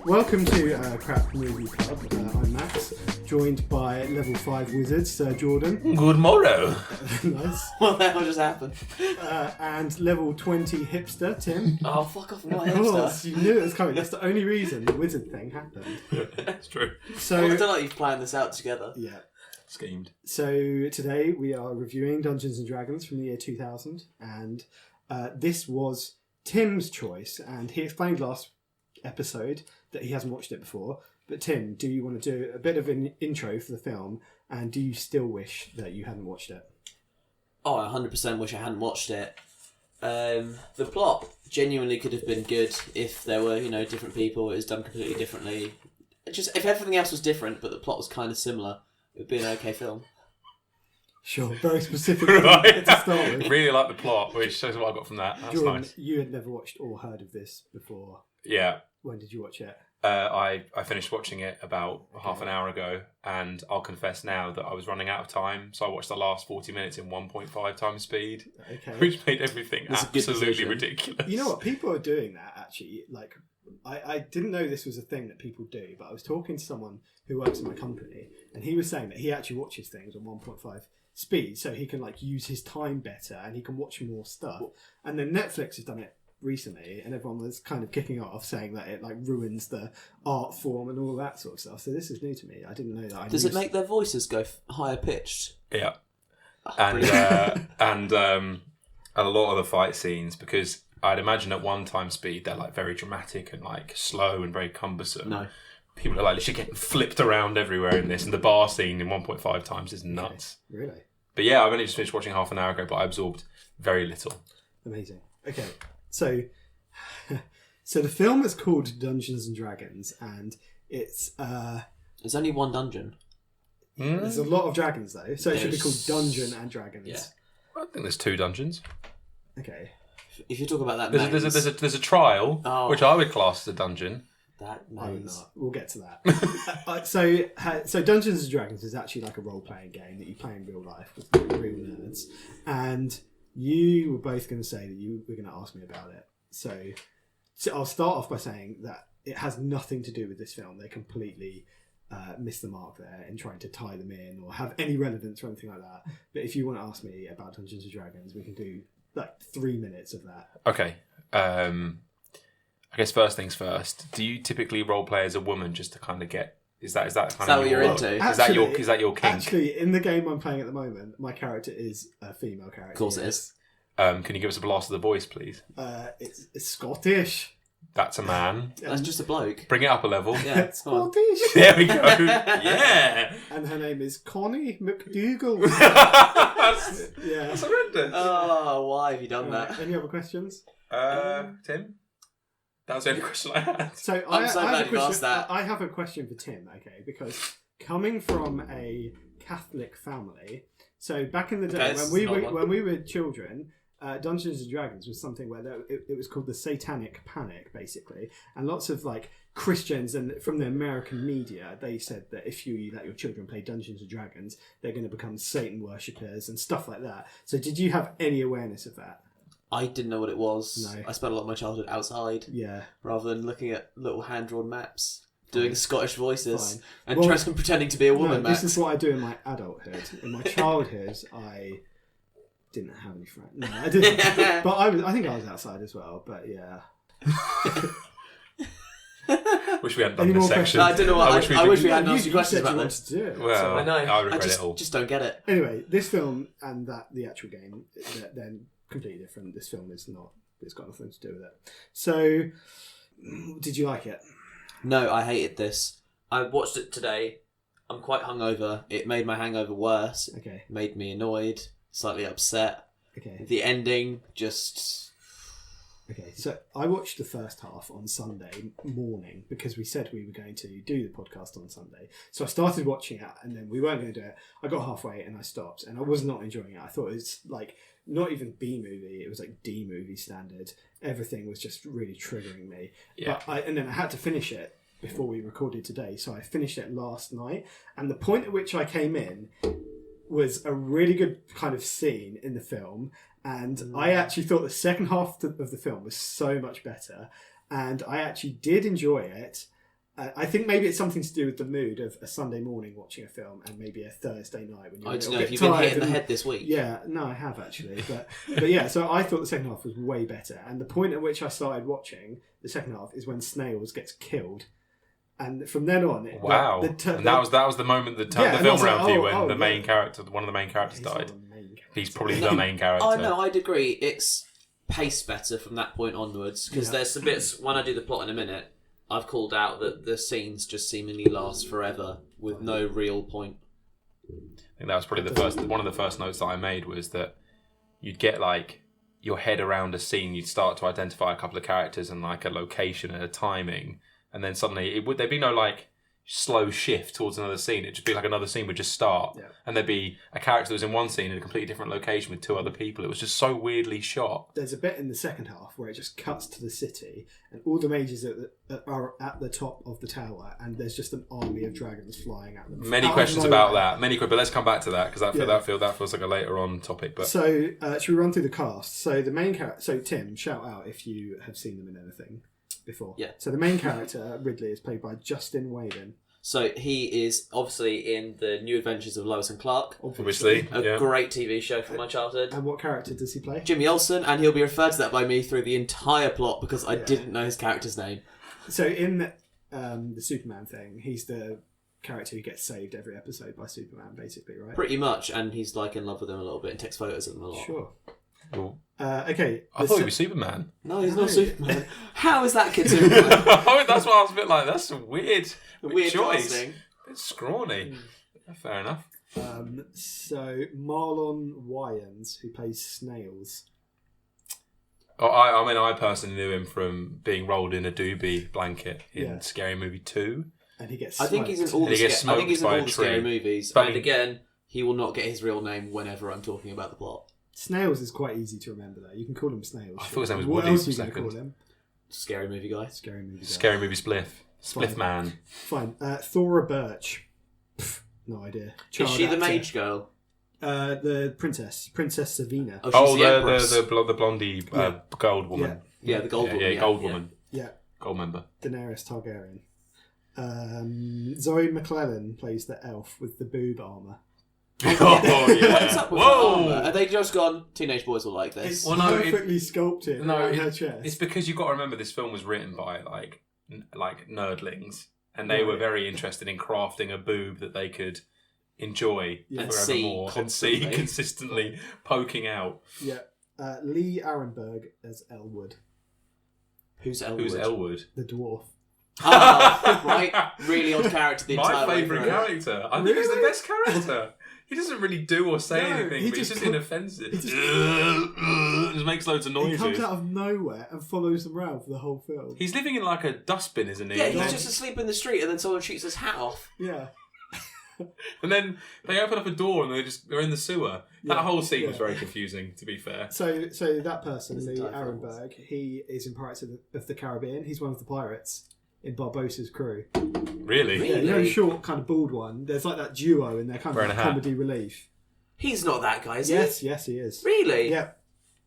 Welcome to Crap Movie Club. I'm Max, joined by Level 5 Wizard, Sir Jordan. Good morrow. Nice. What the hell just happened? And Level 20 Hipster, Tim. Oh, fuck off, not Of course, hipster. you knew it was coming. That's the only reason the wizard thing happened. That's true. So, I feel like you've planned this out together. yeah. Schemed. So today we are reviewing Dungeons and Dragons from the year 2000, and this was Tim's choice, and he explained last episode that he hasn't watched it before. But Tim, do you want to do a bit of an intro for the film, and do you still wish that you hadn't watched it? Oh, I 100% wish I hadn't watched it. The plot genuinely could have been good if there were, different people. It was done completely differently. Just if everything else was different, but the plot was kind of similar, it would be an okay film. Sure, very specific Right. to start with. Really like the plot, which shows what I got from that. That's Jordan, nice. you had never watched or heard of this before. Yeah. When did you watch it? I finished watching it about half an hour ago, and I'll confess now that I was running out of time, so I watched the last 40 minutes in 1.5 times speed, Okay. which made everything That's a good absolutely decision. ridiculous. You know what? People are doing that, actually. Like, I didn't know this was a thing that people do, but I was talking to someone who works in my company, and he was saying that he actually watches things on 1.5 speed, so he can, like, use his time better, and he can watch more stuff. And then Netflix has done it recently, and everyone was kind of kicking off saying that it, like, ruins the art form and all that sort of stuff. So this is new to me. I didn't know that. Does it make their voices go higher pitched? Yeah. Oh, And a lot of the fight scenes, because I'd imagine at one time speed they're like very dramatic and like slow and very cumbersome. No. People are like literally getting flipped around everywhere in this, and the bar scene in 1.5 times is nuts. Okay. Really? But yeah, I've only just finished watching half an hour ago, but I absorbed very little. Amazing. Okay, so the film is called Dungeons and Dragons, and it's There's only one dungeon. there's a lot of dragons though, so it should be called There's- Dungeon and Dragons. Yeah. I think there's 2 dungeons. Okay. If you talk about that There's a trial, Oh. which I would class as a dungeon. that I would maze. not. We'll get to that. So Dungeons and Dragons is actually like a role-playing game that you play in real life with real nerds, and you were both going to say that you were going to ask me about it. So I'll start off by saying that it has nothing to do with this film. They completely missed the mark there in trying to tie them in or have any relevance or anything like that. But if you want to ask me about Dungeons and Dragons, we can do like 3 minutes of that. Okay. I guess first things first. Do you typically role play as a woman just to kind of get? Is that kind of what you're into? Is that your kink? Actually, in the game I'm playing at the moment, my character is a female character. Of course it is. Can you give us a blast of the voice, please? It's Scottish. That's a man. That's just a bloke. Bring it up a level. Yeah, come on. Scottish. There we go. Yeah. And her name is Connie McDougal. That's Yeah. horrendous. Oh, why have you done that? Any other questions? Tim? That was the only question I had. So I'm so I have glad a you've question, asked that. I have a question for Tim, okay? Because coming from a Catholic family, so back in the day Okay, this is not one. when we were children, Dungeons and Dragons was something where it was called the Satanic Panic, basically, and lots of like Christians and from the American media, they said that if you let your children play Dungeons and Dragons, they're going to become Satan worshippers and stuff like that. So did you have any awareness of that? I didn't know what it was. No. I spent a lot of my childhood outside Yeah. rather than looking at little hand-drawn maps, doing Scottish voices, Fine. and Well, pretending to be a woman, No, Max. this is what I do in my adulthood. In my childhood, I didn't have any friends. No, I didn't. But I think I was outside as well. But yeah. Wish we hadn't done Any this more section. questions? I don't know what. I wish we hadn't You- asked you you questions said you about wanted this. to do it. Well, so- I know. I regret it all. just don't get it. Anyway, this film and the actual game, they're completely different. This film is not. It's got nothing to do with it. So, did you like it? No, I hated this. I watched it today. I'm quite hungover. It made my hangover worse. Okay. Made me annoyed, slightly upset. Okay. The ending just... Okay, so I watched the first half on Sunday morning because we said we were going to do the podcast on Sunday. So I started watching it and then we weren't going to do it. I got halfway and I stopped and I was not enjoying it. I thought it was like not even B movie, it was like D movie standard. Everything was just really triggering me. Yeah. But and then I had to finish it before we recorded today. So I finished it last night and the point at which I came in was a really good kind of scene in the film, and I actually thought the second half of the film was so much better, and I actually did enjoy it. I think maybe it's something to do with the mood of a Sunday morning watching a film and maybe a Thursday night when you're I a don't little know bit if you've been tired hit in the and- head this week. Yeah, no, I have actually, but yeah. So I thought the second half was way better, and the point at which I started watching the second half is when Snails gets killed, and from then on, Wow. And that was the moment that turned Yeah, the and I film was like, around for you when oh, the yeah. main character, one of the main characters He's not died. the main character. He's probably the main character. Oh no, I'd agree. It's paced better from that point onwards because Yeah. there's some bits. When I do the plot in a minute, I've called out that the scenes just seemingly last forever with no real point. I think that was probably one of the first notes that I made was that you'd get like your head around a scene, you'd start to identify a couple of characters and like a location and a timing, and then suddenly there'd be no like slow shift towards another scene. It'd just be like another scene would just start, and there'd be a character that was in one scene in a completely different location with two other people. It was just so weirdly shot. There's a bit in the second half where it just cuts to the city, and all the mages are at the top of the tower, and there's just an army of dragons flying at them. Many questions about that. But let's come back to that because that feels like a later on topic. But so should we run through the cast? So the main character. So Tim, shout out if you have seen them in anything before. Yeah. So the main character Ridley is played by Justin Whalen. So he is obviously in the New Adventures of Lois and Clark, obviously, a great TV show from my childhood. And what character does he play? Jimmy Olsen, and he'll be referred to that by me through the entire plot because I didn't know his character's name. So in the Superman thing, he's the character who gets saved every episode by Superman, basically, right? Pretty much, and he's like in love with him a little bit and takes photos of them a lot. Sure. Cool. Okay. I thought he was Superman. No, he's not Superman. How is that kid Superman? That's why I was a bit like, that's a weird choice. casting. It's scrawny. Fair enough. So Marlon Wayans, who plays Snails. Oh, I personally knew him from being rolled in a doobie blanket in Scary Movie 2. And he gets I think he's in smoked. all the, he gets I think he's in smoked by all a the scary tree. movies. But and again, he will not get his real name whenever I'm talking about the plot. Snails is quite easy to remember, though. You can call him Snails. I thought his name was What Woody else for are a you going to second. call him? Scary movie guy. Scary movie. Guy. Scary Movie Spliff. Spliff Fine. Man. Fine. Thora Birch. Pff, no idea. Is she the actor. mage girl? The Princess Savina. Oh, she's the Empress. the blondie gold woman. Yeah, the gold woman. Yeah, gold woman. Yeah. Gold member. Daenerys Targaryen. Zoe McClellan plays the elf with the boob armour. Oh, yeah. What's up with that armor? Are they just gone, teenage boys will like this? It's Well, no, perfectly sculpted around her chest. It's because you've got to remember this film was written by like nerdlings, and they were very interested in crafting a boob that they could enjoy And see forevermore and see constantly. consistently poking out. Yeah. Lee Arenberg as Elwood, Who's Elwood? Who's Elwood? the dwarf. Ah, right. Really odd character the My entire way favourite through. character. I think he's the best character. He doesn't really do or say No, anything, he but he's just just com- inoffensive. he just- Just makes loads of He noises. comes out of nowhere and follows them around for the whole film. He's living in like a dustbin, isn't he? Yeah, And he's then- just asleep in the street and then someone shoots his hat off. Yeah. And then they open up a door and they're in the sewer. That Yeah, whole scene was yeah. very confusing, to be fair. So that person, His Lee entire film was- Arenberg, he is in Pirates of the Caribbean. He's one of the pirates in Barbossa's crew. Really? Really? Yeah, you know, short, kind of bald one. There's like that duo in their kind Wearing of a hat. comedy relief. He's not that guy, is he? Yes, he is. Really? Yeah,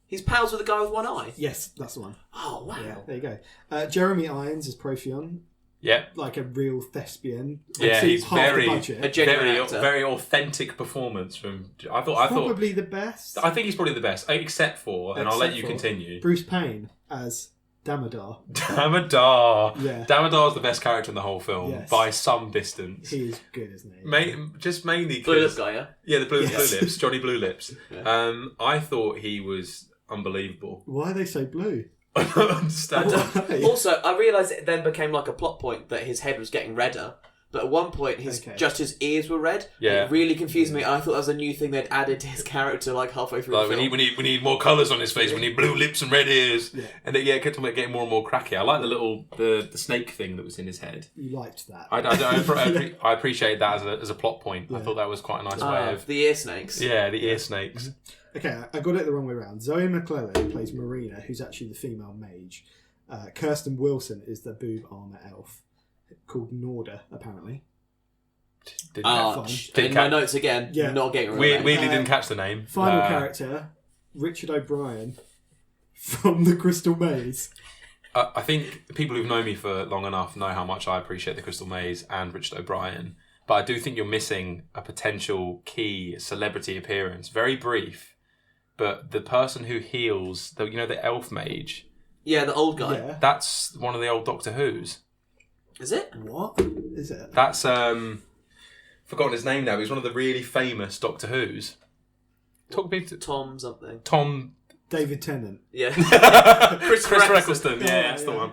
He's pals with the guy with one eye. yes, that's the one. Oh, wow. Yeah, there you go. Jeremy Irons is Profion, Yeah. like a real thespian. Yeah, Obviously, he's half the very- budget. A genuine actor. Very authentic performance from. I thought. Probably the best. I think he's probably the best, except for, and I'll let you Except for continue. Bruce Payne as Damodar. Damodar. Yeah. Damodar's the best character in the whole film Yes. by some distance. He is good, isn't he? Just mainly Blue because lip guy, yeah? yeah, the blue Yes. lips, Johnny Blue Lips. Yeah. I thought he was unbelievable. Why are they so blue? I don't understand. Why? Also, I realised it then became like a plot point that his head was getting redder. But at one point, just his ears were red. Yeah. It really confused me. I thought that was a new thing they'd added to his character like halfway through Like the film. we need more colours on his face. We need blue lips and red ears. Yeah. And it kept getting more and more cracky. I like the snake thing that was in his head. You liked that. I appreciate that as a plot point. I Yeah. thought that was quite a nice way of the ear snakes. the ear snakes. Okay, I got it the wrong way around. Zoe McClellan plays Marina, who's actually the female mage. Kirsten Wilson is the boob armour elf, called Norda, apparently. Didn't fine. In my notes again, Yeah. not getting a real name. weirdly didn't catch the name. Final character, Richard O'Brien from the Crystal Maze. I think people who've known me for long enough know how much I appreciate the Crystal Maze and Richard O'Brien. But I do think you're missing a potential key celebrity appearance. Very brief, but the person who heals, the elf mage. Yeah, the old guy. Yeah. That's one of the old Doctor Who's. Is it? What is it? That's forgotten his name now. He's one of the really famous Doctor Who's. Talk me to Tom something. Tom. David Tennant. Yeah. Chris Eccleston. Yeah, that's the one.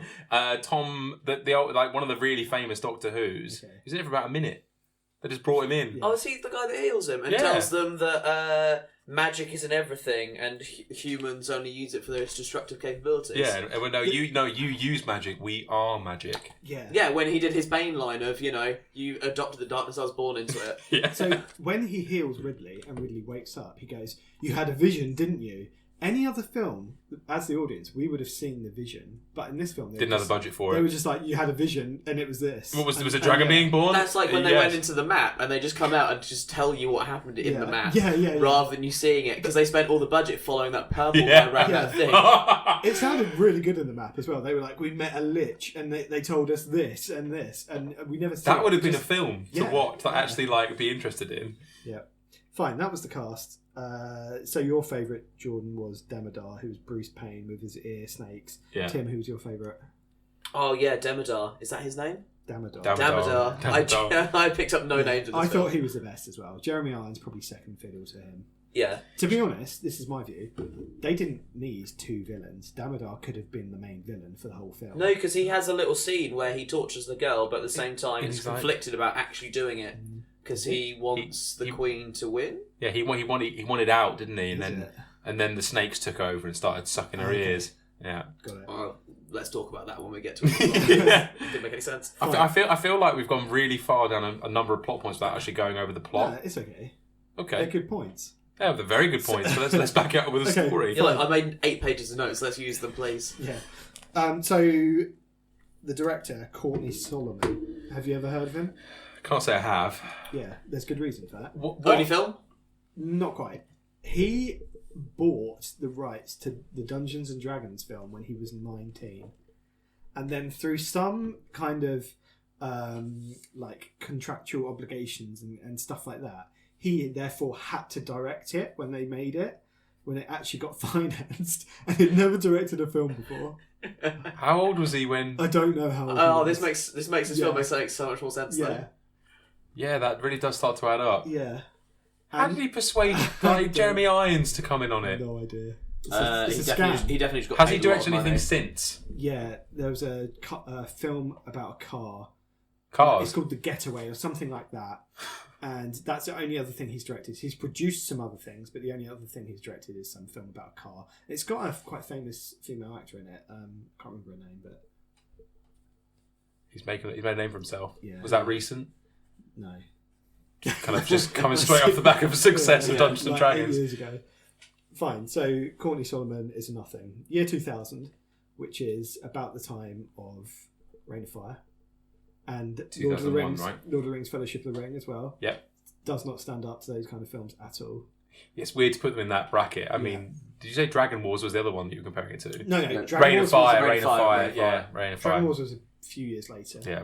Tom, the old, like one of the really famous Doctor Who's. Okay. He's in it for about a minute. They just brought him in. Yeah. Oh, is he the guy that heals him and Yeah. tells them that magic isn't everything and humans only use it for their destructive capabilities? Yeah, and you use magic. We are magic. Yeah. Yeah, when he did his Bane line of, you adopted the darkness I was born into it. Yeah. So when he heals Ridley and Ridley wakes up, he goes, "You had a vision, didn't you?" Any other film, as the audience, we would have seen the vision, but in this film, Didn't have the budget for They it. were just like, "You had a vision, and it was this." What was a dragon being born? That's like when they Yes. went into the map and they just come out and just tell you what happened in the map. Yeah. Rather than you seeing it, because they spent all the budget following that purple Yeah. guy around Yeah. that thing. It sounded really good in the map as well. They were like, "We met a lich, and they told us this and this, and we never." That would have been a film to Yeah. watch, to actually be interested in. Yeah, fine. That was the cast. So your favourite, Jordan, was Demodar, who was Bruce Payne with his ear snakes. Yeah. Tim, who was your favourite? Oh yeah, Demodar. Is that his name? Damodar. Damodar. Damodar. I picked up no names in this I film. thought he was the best as well. Jeremy Irons probably second fiddle to him. Yeah. To be honest, this is my view. They didn't need two villains. Damodar could have been the main villain for the whole film. No, because he has a little scene where he tortures the girl, but at the same time he's He's like- conflicted about actually doing it because he wants the queen to win. Yeah, he wanted out, didn't he? And Is then it? and then the snakes took over and started sucking her Okay. ears. Yeah. Got it. Well, let's talk about that when we get to it. Yeah. Didn't make any sense. I feel like we've gone really far down a number of plot points without actually going over the No, plot. it's okay. Okay. They're good points. Yeah, they're very good points. So let's back it up with a Okay. story. Yeah, look, I made 8 pages of notes. Let's use them, please. Yeah. So the director, Courtney Solomon. Have you ever heard of him? Can't say I have. Yeah, there's good reason for that. What? Only film? Not quite. He bought the rights to the Dungeons and Dragons film when he was 19. And then through some kind of contractual obligations and stuff like that, he therefore had to direct it when they made it, when it actually got financed, and he'd never directed a film before. How old was he when? I don't know how old he Oh, was. this makes this Yeah. film make so much more sense Yeah, though. Yeah, that really does start to add up. yeah. How And- did he persuade Jeremy Irons to come in on it? No idea. It's He a definitely, scam. he definitely just got Has he paid a lot of directed anything money. since? Yeah, there was a film about a car. It's Cars. called The Getaway or something like that. And that's the only other thing he's directed. He's produced some other things, but the only other thing he's directed is some film about a car. It's got a quite famous female actor in it. Can't remember her name, but He's made a name for himself. Yeah. Was that recent? no. Kind of just coming straight off the back of a success of Dungeons and like Dragons. 8 years ago. Fine. So Courtney Solomon is a nothing. Year 2000, which is about the time of Reign of Fire. And Lord of the 2001, Rings, right? Lord of the Rings Fellowship of the Ring as well. Yep. Does not stand up to those kind of films at all. It's weird to put them in that bracket. I mean, did you say Dragon Wars was the other one that you were comparing it to? No, No, Dragon Rain of Wars Fire, was- Rain of Fire. Yeah, Rain of Fire. Dragon Wars was a few years later. Yeah.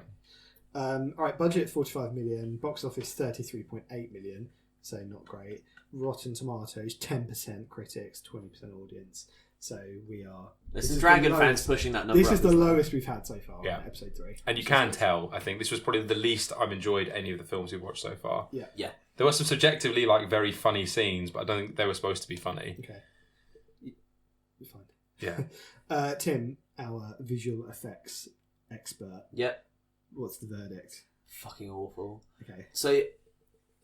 All right, budget 45 million, box office 33.8 million, so not great. Rotten Tomatoes 10% critics, 20% audience. So we are. There's this some is Dragon the fans lowest- pushing that number This up, is the isn't it? lowest we've had so far. Yeah. On episode 3. And you can tell, I think, this was probably the least I've enjoyed any of the films we've watched so far. Yeah. Yeah. There were some subjectively very funny scenes, but I don't think they were supposed to be funny. Okay. You're fine. Yeah. Tim, our visual effects expert, Yep. what's the verdict? Fucking awful. Okay. So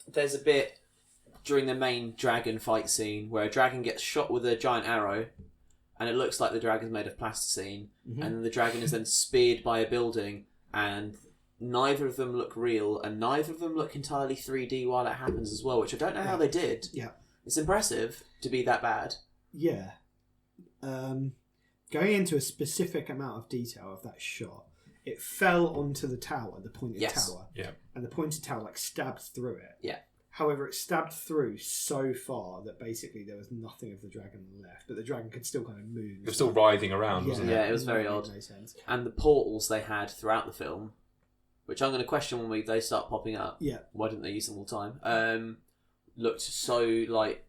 there's a bit during the main dragon fight scene where a dragon gets shot with a giant arrow and it looks like the dragon's made of plasticine, Mhm. and then the dragon is then speared by a building, and neither of them look real and neither of them look entirely 3D while it happens as well, which I don't know how they did. Yeah. It's impressive to be that bad. Yeah. Going into a specific amount of detail of that shot, it fell onto the tower, the pointed tower. Yeah. And the pointed tower like stabbed through it. Yeah. However, it stabbed through so far that basically there was nothing of the dragon left, but the dragon could still kind of move. It was still writhing around, wasn't it? Yeah, it was very odd. No sense. And the portals they had throughout the film, which I'm going to question when they start popping up. Yeah. Why didn't they use them all the time? Looked so like,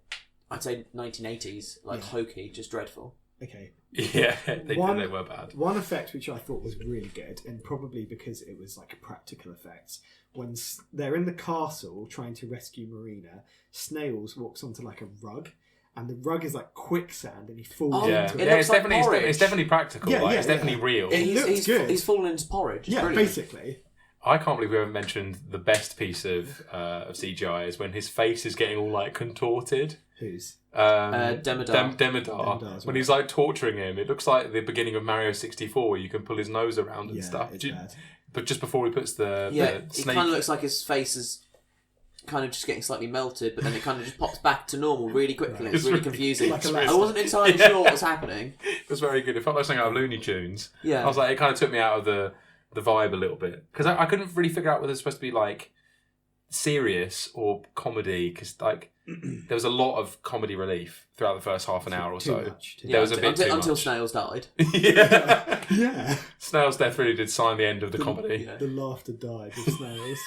I'd say 1980s, like hokey, just dreadful. Okay. Yeah, they were bad. One effect which I thought was really good, and probably because it was like a practical effect, when they're in the castle trying to rescue Marina, Snails walks onto like a rug, and the rug is like quicksand, and he falls into it. It's definitely practical. Yeah, it's definitely real. He's good. He's fallen into porridge. It's brilliant. Basically. I can't believe we haven't mentioned the best piece of CGI is when his face is getting all like contorted. Whose? Demodar. Demodar. When he's like torturing him, it looks like the beginning of Mario 64 where you can pull his nose around and stuff. It's bad. But just before he puts the it snake... kind of looks like his face is kind of just getting slightly melted, but then it kind of just pops back to normal really quickly. It's really confusing. I wasn't entirely sure what was happening. It was very good. It felt like something out of Looney Tunes. Yeah. I was like, it kind of took me out of the vibe a little bit. Because I couldn't really figure out whether it's supposed to be like serious or comedy, because like there was a lot of comedy relief throughout the first half an hour or so. There was a bit too much. Until Snails died. Yeah. Snails' death really did sign the end of the comedy. The laughter died with Snails.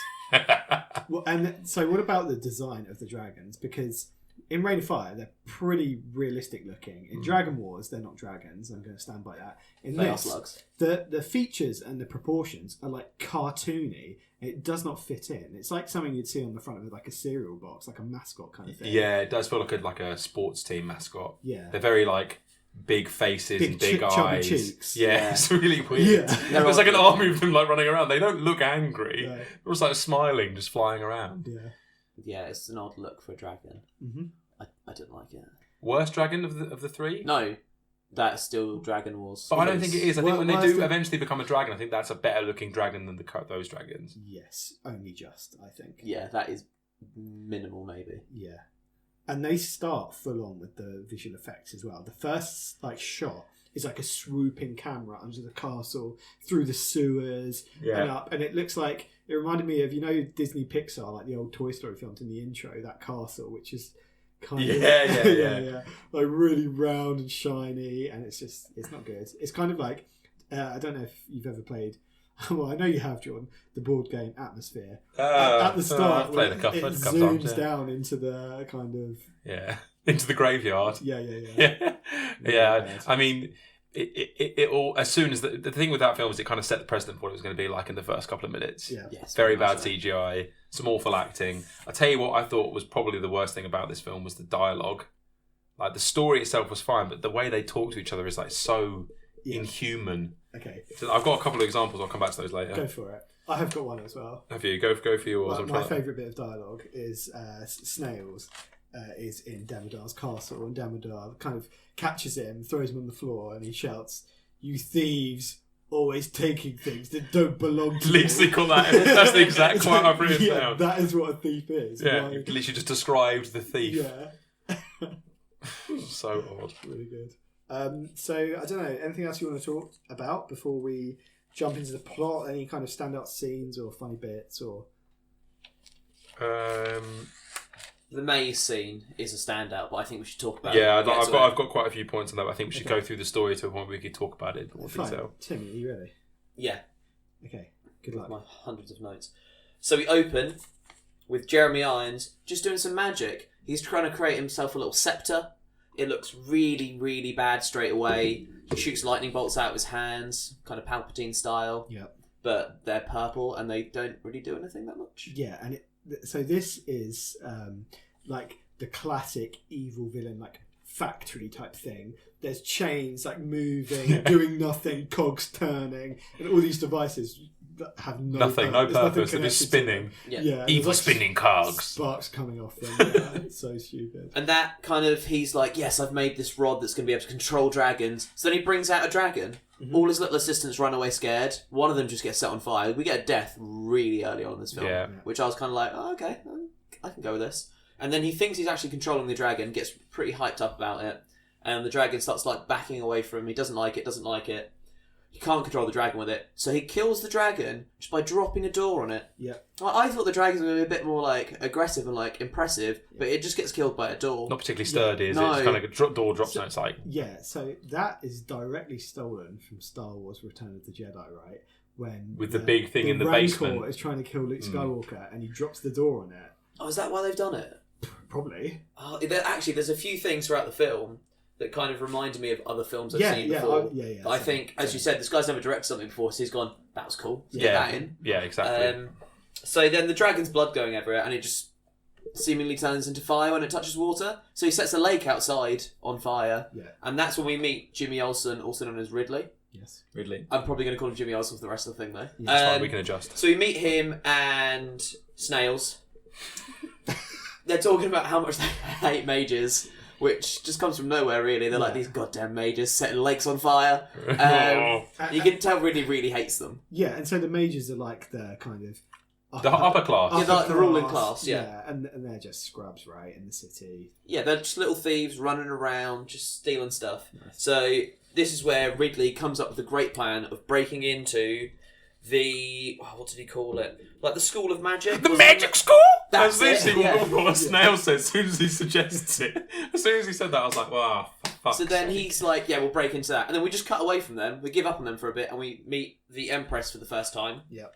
Well, and so what about the design of the dragons? Because in Rain of Fire, they're pretty realistic looking. In Dragon Wars, they're not dragons. I'm going to stand by that. In They are this, slugs. the features and the proportions are like cartoony. It does not fit in. It's like something you'd see on the front of like a cereal box, like a mascot kind of thing. Yeah, it does feel like a sports team mascot. Yeah. They're very like big faces and big chubby eyes. cheeks. Yeah, it's really weird. Yeah. There's like an army of them like running around. They don't look angry. No. They're just like smiling, just flying around. Yeah. Yeah, it's an odd look for a dragon. Mm-hmm. I didn't like it. Worst dragon of the three? No, that's still Dragon Wars. But I don't think it is. I think when they do the... eventually become a dragon, I think that's a better looking dragon than those dragons. Yes, only just, I think. Yeah, that is minimal, maybe. Yeah. And they start full on with the visual effects as well. The first like shot is like a swooping camera under the castle, through the sewers and up. And it looks like, it reminded me of, Disney Pixar, like the old Toy Story films in the intro, that castle, which is kind of... Yeah. Like really round and shiny, and it's not good. It's kind of like, I don't know if you've ever played... Well, I know you have, Jordan. The board game Atmosphere. At the start, I've played a couple zooms times, down into the kind of into the graveyard. Yeah. I mean, it all, as soon as the thing with that film is it kind of set the precedent for what it was going to be like in the first couple of minutes. Yeah, yes, very bad CGI, some awful acting. I tell you what, I thought was probably the worst thing about this film was the dialogue. Like the story itself was fine, but the way they talk to each other is like so inhuman. Okay. So I've got a couple of examples. I'll come back to those later. Go for it. I have got one as well. Have you? Go for yours. My favourite bit of dialogue is Snails is in Demodar's castle, and Demodar kind of catches him, throws him on the floor, and he shouts, "You thieves, always taking things that don't belong to you." Literally call that. That's the exact quote I've written down. That is what a thief is. Yeah, like, you've literally just described the thief. Yeah. So odd. Really good. So I don't know. Anything else you want to talk about before we jump into the plot? Any kind of standout scenes or funny bits or? The maze scene is a standout, but I think we should talk about it. Yeah, I've got quite a few points on that. But I think we should go through the story to a point where we could talk about it in more detail. Tim, are you ready? Yeah. Okay. Good luck. My hundreds of notes. So we open with Jeremy Irons just doing some magic. He's trying to create himself a little scepter. It looks really, really bad straight away. He shoots lightning bolts out of his hands, kind of Palpatine style. Yeah. But they're purple and they don't really do anything that much. Yeah, and so this is like the classic evil villain, like factory type thing. There's chains like moving, doing nothing, cogs turning, and all these devices that have no purpose. They're just spinning. Yeah. Evil spinning cogs. Sparks coming off them. Yeah, it's so stupid. And that kind of, he's like, yes, I've made this rod that's going to be able to control dragons. So then he brings out a dragon. Mm-hmm. All his little assistants run away scared. One of them just gets set on fire. We get a death really early on in this film, which I was kind of like, oh, okay, I can go with this. And then he thinks he's actually controlling the dragon, gets pretty hyped up about it, and the dragon starts like backing away from him. He doesn't like it. he can't control the dragon with it, so he kills the dragon just by dropping a door on it. Yeah. I thought the dragons were going to be a bit more like aggressive and like impressive, but it just gets killed by a door. Not particularly sturdy, is it? No. It's kind of a door drops and it's like... Yeah, so that is directly stolen from Star Wars Return of the Jedi, right? When With the big thing in the Rancor basement. is trying to kill Luke Skywalker and he drops the door on it. Oh, is that why they've done it? Probably. Oh, actually, there's a few things throughout the film that kind of reminded me of other films I've seen before. I think, as you said, this guy's never directed something before, so he's gone, that was cool. Get that in. Yeah, exactly. So then the dragon's blood going everywhere, and it just seemingly turns into fire when it touches water. So he sets a lake outside on fire, and that's when we meet Jimmy Olsen, also known as Ridley. Yes. Ridley. I'm probably going to call him Jimmy Olsen for the rest of the thing, though. That's fine, we can adjust. So we meet him and Snails. They're talking about how much they hate mages, which just comes from nowhere, really. They're like, these goddamn mages setting lakes on fire. You can tell Ridley really hates them. Yeah, and so the mages are like the kind of... The upper class. Yeah, the ruling class, and they're just scrubs, right, in the city. Yeah, they're just little thieves running around, just stealing stuff. Nice. So this is where Ridley comes up with a great plan of breaking into the... what did he call it? Like the School of Magic? The Magic School? That's literally it, what Snail said as soon as he suggests it. As soon as he said that, I was like, wow, fuck. So then he's like, yeah, we'll break into that. And then we just cut away from them. We give up on them for a bit and we meet the Empress for the first time. Yep.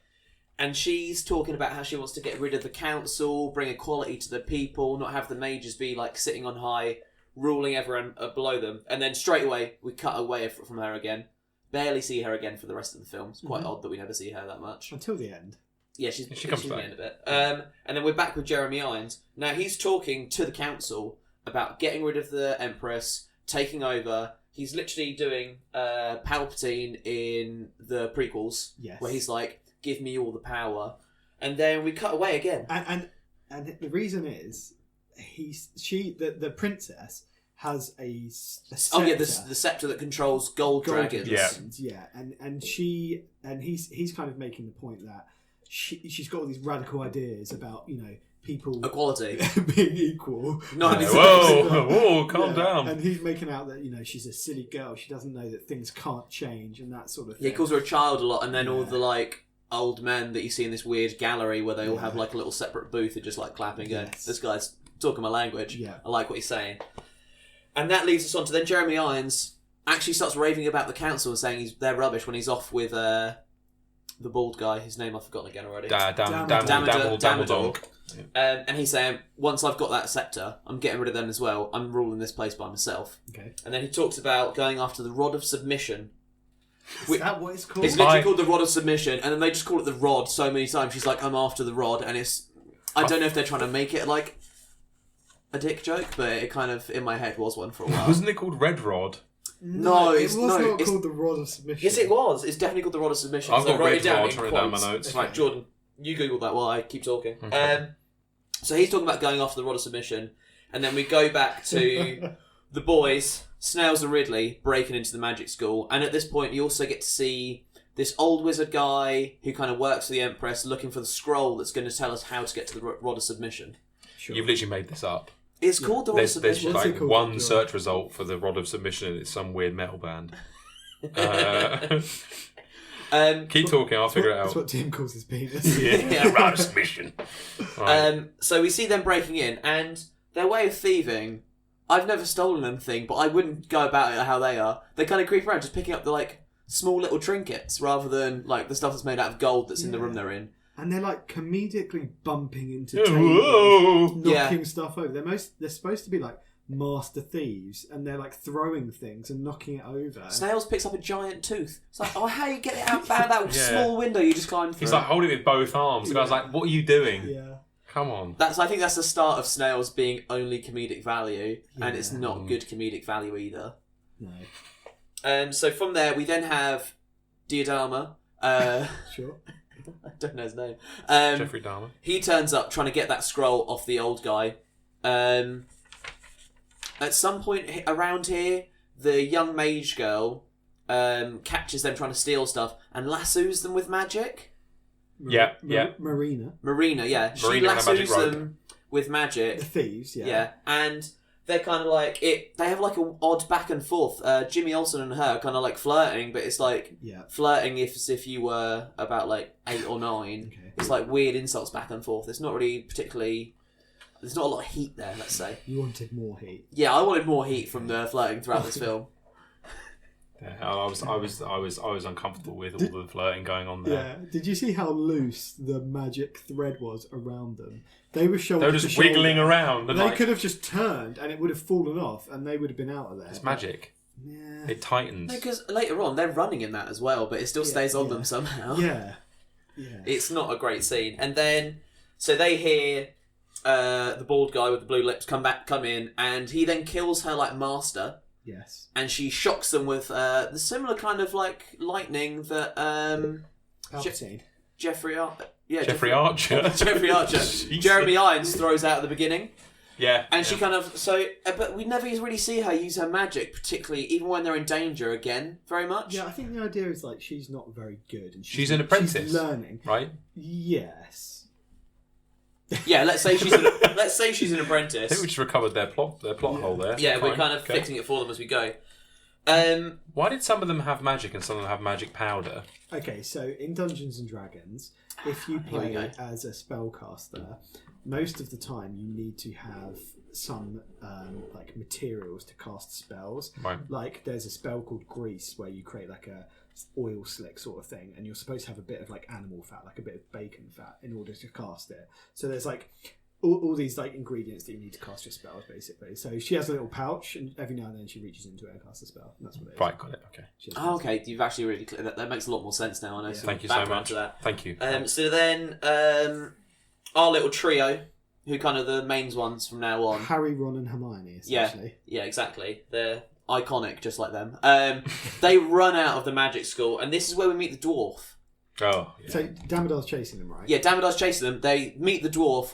And she's talking about how she wants to get rid of the council, bring equality to the people, not have the mages be like sitting on high, ruling everyone below them. And then straight away, we cut away from her again. Barely see her again for the rest of the film. It's quite odd that we never see her that much. Until the end. Yeah, she comes back. The end of it. And then we're back with Jeremy Irons. Now he's talking to the council about getting rid of the Empress, taking over. He's literally doing Palpatine in the prequels, where he's like, "Give me all the power," and then we cut away again. And the reason is, the princess has a scepter. The scepter that controls gold dragons. Yeah, and he's kind of making the point that she's got all these radical ideas about people equality being equal. Whoa, calm down. And he's making out that she's a silly girl. She doesn't know that things can't change and that sort of thing. He calls her a child a lot, and then all the like old men that you see in this weird gallery where they all have like a little separate booth and just like clapping, going, "This guy's talking my language. Yeah. I like what he's saying." And that leads us on to then Jeremy Irons actually starts raving about the council and saying they're rubbish when he's off with the bald guy, whose name I've forgotten again already. Dumbledore. And he's saying, once I've got that scepter, I'm getting rid of them as well. I'm ruling this place by myself. Okay. And then he talks about going after the Rod of Submission. Is that what it's called? It's literally called the Rod of Submission, and then they just call it the Rod so many times. She's like, I'm after the Rod, and I don't know if they're trying to make it like a dick joke, but it kind of, in my head, was one for a while. Wasn't it called Red Rod? No, it was not called the Rod of Submission. Yes, it was. It's definitely called the Rod of Submission. I've got write Red it down Rod written down my notes. Right, Jordan, you Google that while I keep talking. Okay. So he's talking about going after the Rod of Submission, and then we go back to the boys, Snails and Ridley, breaking into the magic school, and at this point you also get to see this old wizard guy who kind of works for the Empress, looking for the scroll that's going to tell us how to get to the Rod of Submission. Sure. You've literally made this up. It's called the Rod of Submission. There's like one search result for the Rod of Submission, and it's some weird metal band. Keep talking, I'll figure it out. That's what Tim calls his penis. Yeah, Rod of Submission. Right. So we see them breaking in, and their way of thieving, I've never stolen anything, but I wouldn't go about it how they are. They kind of creep around, just picking up the like small little trinkets, rather than like the stuff that's made out of gold that's in the room they're in. And they're like comedically bumping into tables, knocking stuff over. They're supposed to be like master thieves, and they're like throwing things and knocking it over. Snails picks up a giant tooth. It's like, how you get it out that small window you just climbed through? He's like holding it with both arms. The guy's like, what are you doing? Yeah. Come on. I think that's the start of Snails being only comedic value, and it's not good comedic value either. No. So from there, we then have Diadama. Sure. I don't know his name. Jeffrey Dahmer. He turns up trying to get that scroll off the old guy. At some point around here, the young mage girl catches them trying to steal stuff and lassos them with magic. Marina. Marina, yeah. Marina she lassos them with magic. The thieves, Yeah, and they're kind of like it. They have like an odd back and forth. Jimmy Olsen and her are kind of like flirting, but it's like flirting as if you were about like 8 or 9. Okay. It's like weird insults back and forth. It's not really particularly. There's not a lot of heat there. Let's say. You wanted more heat. Yeah, I wanted more heat from the flirting throughout this film. Yeah, I was uncomfortable with all the flirting going on there. Yeah. Did you see how loose the magic thread was around them? They were shoulder They were to just wiggling shoulder. around. And They could have just turned and it would have fallen off and they would have been out of there. It's magic. Yeah. It tightens. Because later on they're running in that as well, but it still stays on them somehow. Yeah. Yeah. It's not a great scene. And then, so they hear the bald guy with the blue lips come in, and he then kills her like master. Yes. And she shocks them with the similar kind of like lightning that Palpatine. Jeffrey Archer. Jeffrey Archer. Jeffrey Archer. Jeremy Irons throws out at the beginning. Yeah. And she kind of but we never really see her use her magic, particularly even when they're in danger again, very much. Yeah, I think the idea is like she's not very good and she's an apprentice. She's learning. Right? Yes. Yeah, let's say she's an I apprentice. think we just recovered their plot hole there. Yeah, Fine. we're kind of fixing it for them as we go. Why did some of them have magic and some of them have magic powder? Okay, so in Dungeons and Dragons, if you Here we play go. as a spellcaster, most of the time you need to have some like materials to cast spells. Right. Like there's a spell called Grease where you create like a oil slick sort of thing, and you're supposed to have a bit of like animal fat, like a bit of bacon fat, in order to cast it. So there's like all these like ingredients that you need to cast your spells, basically. So she has a little pouch, and every now and then she reaches into it and casts a spell. And that's what it is. Right, got it. Okay. Oh, okay. You've actually really that makes a lot more sense now. I know. Some Thank you so background much. to that. Thank you. So then, our little trio, who kind of the main ones from now on. Harry, Ron, and Hermione, essentially. Yeah, exactly. They're iconic, just like them. They run out of the magic school, and this is where we meet the dwarf. Oh, yeah. So Damodar's chasing them, right? Yeah, Damodar's chasing them. They meet the dwarf.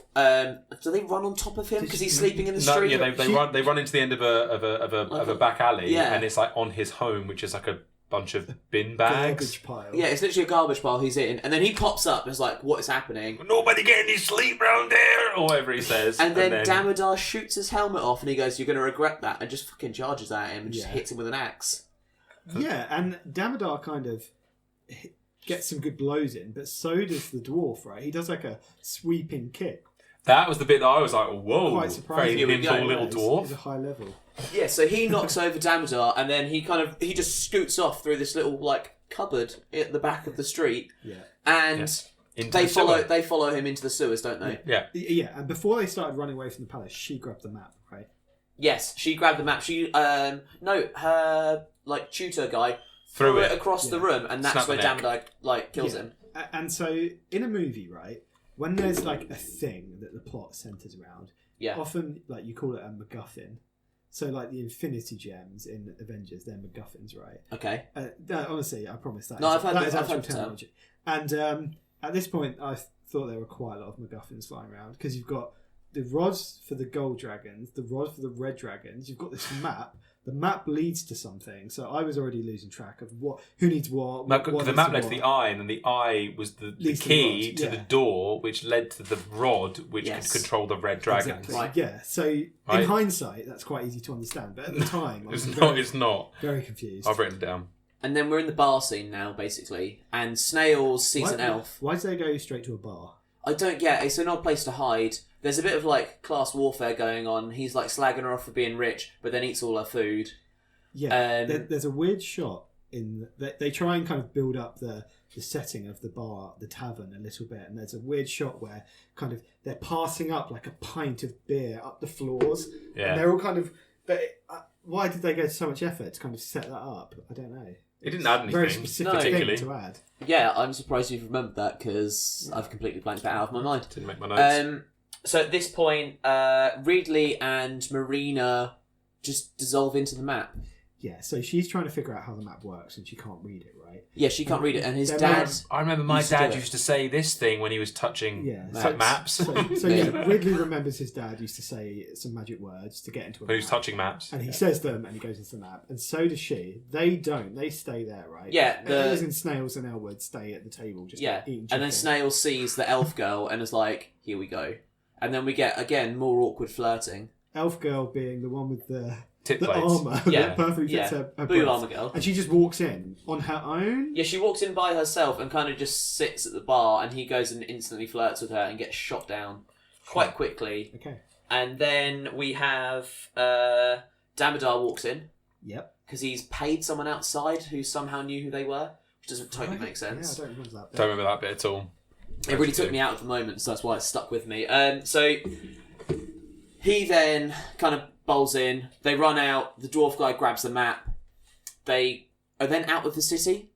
Do they run on top of him because he's sleeping in the No, street? yeah, they run into the end of a back alley, Yeah. and it's like on his home, which is like a bunch of bin bags. Garbage pile. Yeah, it's literally a garbage pile he's in, and then he pops up and is like, "What is happening?" Nobody get any sleep round there, or whatever he says. And then Damodar shoots his helmet off, and he goes, "You're going to regret that," and just fucking charges at him and just hits him with an axe. Yeah, and Damodar kind of gets some good blows in, but so does the dwarf, right? He does like a sweeping kick. that was the bit that I was like, "Whoa!" Quite surprising. Very nimble little He's dwarf. a high level. Yeah, so he knocks over Damodar, and then he just scoots off through this little like cupboard at the back of the street, Yeah. and Yes. Into they the sewer. follow him into the sewers, don't they? Yeah. Yeah, and before they started running away from the palace, she grabbed the map, right? Yes, she grabbed the map. She her like tutor guy Threw it it. across the room, and that's Snap the where neck. Damodar like kills Yeah. him. And so in a movie, right, when there's like a thing that the plot centers around, Yeah. often like you call it a MacGuffin. So like the Infinity Gems in Avengers, they're MacGuffins, right? Okay. Honestly, I promise that. No, is- I've heard that this- is I've actual heard the term. terminology. And at this point, I thought there were quite a lot of MacGuffins flying around because you've got the rods for the gold dragons, the rod for the red dragons. You've got this map. The map leads to something, so I was already losing track of who needs what. No, what the needs map to led to what. the eye, and then the eye was the Leads to the key rod, to yeah. the door, which led to the rod, which Yes. could control the red dragons. Exactly. Right. Yeah. So in Right. hindsight, that's quite easy to understand, but at the time, I was It's not. very confused. I've written it down. And then we're in the bar scene now, basically, and Snails sees an elf. Why did they go straight to a bar? I don't get it. It's an odd place to hide. There's a bit of like class warfare going on. He's like slagging her off for being rich, but then eats all her food. Yeah, there's a weird shot in they try and kind of build up the setting of the bar, the tavern, a little bit, and there's a weird shot where kind of they're passing up like a pint of beer up the floors, Yeah. and they're all kind of. But why did they go to so much effort to kind of set that up? I don't know. It didn't add Very anything specific particularly. thing to add. Yeah, I'm surprised you've remembered that because I've completely blanked that out of my mind. Didn't make my notes. So at this point, Ridley and Marina just dissolve into the map. Yeah, so she's trying to figure out how the map works, and she can't read it, right? Yeah, she can't read it, and his There dad. was- I remember my used to do dad it. used to say this thing when he was touching Yeah, maps. So Ridley remembers his dad used to say some magic words to get into a When he was map. touching maps. And he says them, and he goes into the map. And so does she. They don't. They stay there, right? Yeah, Ellis and Snails and Elwood stay at the table, just Yeah, eating and then chicken. Snail sees the elf girl and is like, "Here we go." And then we get again more awkward flirting. elf girl being the one with the Tip plates. armour Yeah, that perfectly yeah. fits her Blue breast. armor girl. And she just walks in on her own. Yeah, she walks in by herself and kind of just sits at the bar, and he goes and instantly flirts with her and gets shot down quite quickly. Okay. And then we have Damodar walks in Yep. because he's paid someone outside who somehow knew who they were, which doesn't totally make sense. Yeah, I don't remember that bit. Don't remember that bit at all. It really took me out at the moment, so that's why it stuck with me. So he then kind of bowls in. They run out. The dwarf guy grabs the map. They are then out of the city.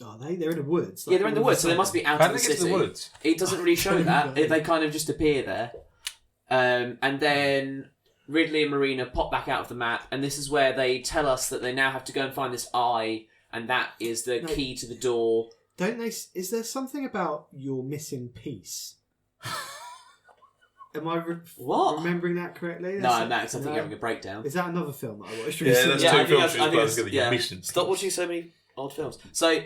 Are they? They're in the woods. Yeah, they're in the woods, so they must be out How of did the they get to city. the woods? It doesn't really show that. They kind of just appear there. And then Ridley and Marina pop back out of the map, and this is where they tell us that they now have to go and find this eye, and that is the key to the door. Don't they? Is there something about your missing piece? Am I What? remembering that correctly? No, Max, I think you're having a breakdown. Is that another film that I watched Yeah, recently? that's Yeah, two I think films that's- she's I think playing that's- together. yeah. Mission. Stop watching so many odd films. So,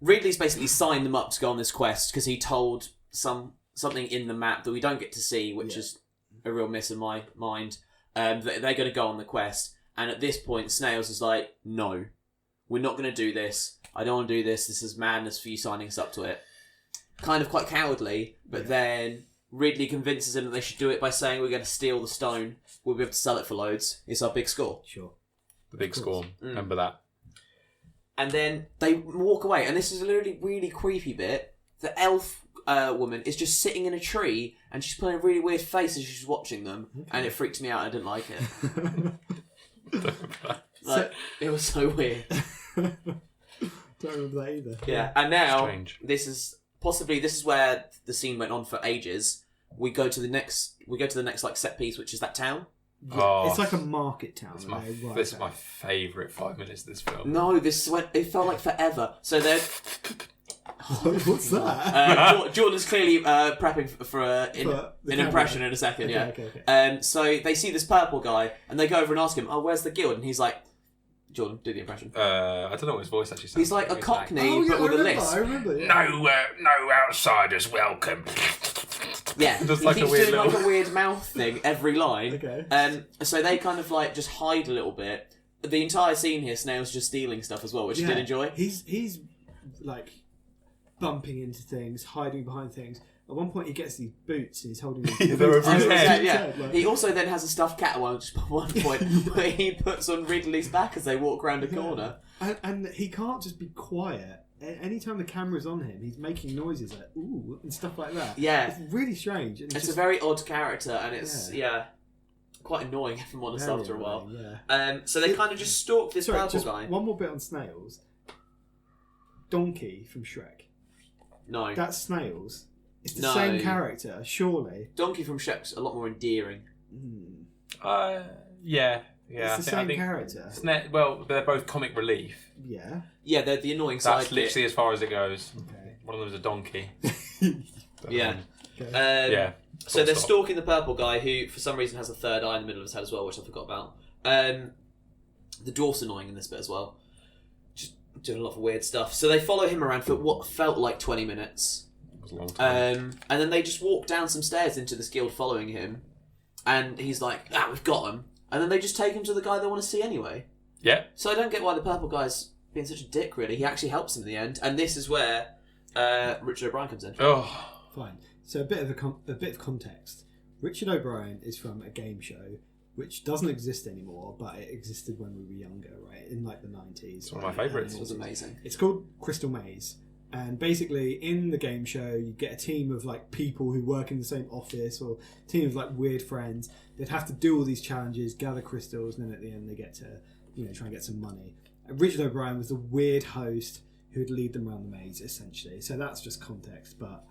Ridley's basically signed them up to go on this quest because he told something in the map that we don't get to see, which is a real miss in my mind. That they're going to go on the quest, and at this point, Snails is like, "No, we're not going to do this. I don't want to do this. This is madness for you signing us up to it." Kind of quite cowardly, but then Ridley convinces him that they should do it by saying, "We're going to steal the stone. We'll be able to sell it for loads. It's our big score." Sure. The big score. Remember that. And then they walk away, and this is a really, really creepy bit. The elf woman is just sitting in a tree, and she's putting a really weird face as she's watching them, and it freaked me out. I didn't like it. It was so weird. Don't remember that either. Yeah, and now Strange. this is where the scene went on for ages. We go to the next like set piece, which is that town. Yeah, Oh. it's like a market town. This is my favourite 5 minutes of this film. No, it felt like forever. So they're What's that? Jordan's clearly prepping for an the impression camera. in a second. Okay, Yeah. okay. So they see this purple guy, and they go over and ask him, "Oh, where's the guild?" And he's like, "Jordan, do the impression." I don't know what his voice actually sounds He's like a Cockney, Oh, yeah, but with a lisp. I remember. Yeah. No outsiders welcome. Yeah, Just he like a keeps weird doing like little- a weird mouth thing every line. Okay. So they kind of like just hide a little bit. The entire scene here, Snail's just stealing stuff as well, which I did enjoy. He's like bumping into things, hiding behind things. At one point, he gets these boots and he's holding them. They're over his head. Yeah. He also then has a stuffed cat at one point where he puts on Ridley's back as they walk around a corner. And he can't just be quiet. Anytime the camera's on him, he's making noises like ooh and stuff like that. Yeah. It's really strange. And It's a very odd character, and it's quite annoying if I'm honest after a while. Yeah. So they kind of just stalk this purple just guy. one more bit on Snails. Donkey from Shrek. No. That's Snails. It's the No. same character, surely. Donkey from Shrek's a lot more endearing. Yeah. It's the same character. Well, they're both comic relief. Yeah. Yeah, they're the annoying side. That's literally as far as it goes. Okay. One of them's a donkey. Yeah. Okay. Yeah. So they're Stop. stalking the purple guy who, for some reason, has a third eye in the middle of his head as well, which I forgot about. The dwarf's annoying in this bit as well. Just doing a lot of weird stuff. So they follow him around for what felt like 20 minutes. It was a long time. And then they just walk down some stairs into this guild following him. And he's like, we've got him. And then they just take him to the guy they want to see anyway. Yeah. So I don't get why the purple guy's being such a dick, really. He actually helps them in the end. And this is where Richard O'Brien comes in. Oh. Fine. So a bit of context. Richard O'Brien is from a game show which doesn't exist anymore, but it existed when we were younger, right? In like the 90s. It's one of my favourites. It was amazing. It's called Crystal Maze. And basically, in the game show, you get a team of like people who work in the same office, or a team of like weird friends. They'd have to do all these challenges, gather crystals, and then at the end they get to, try and get some money. And Richard O'Brien was the weird host who'd lead them around the maze, essentially. So that's just context, but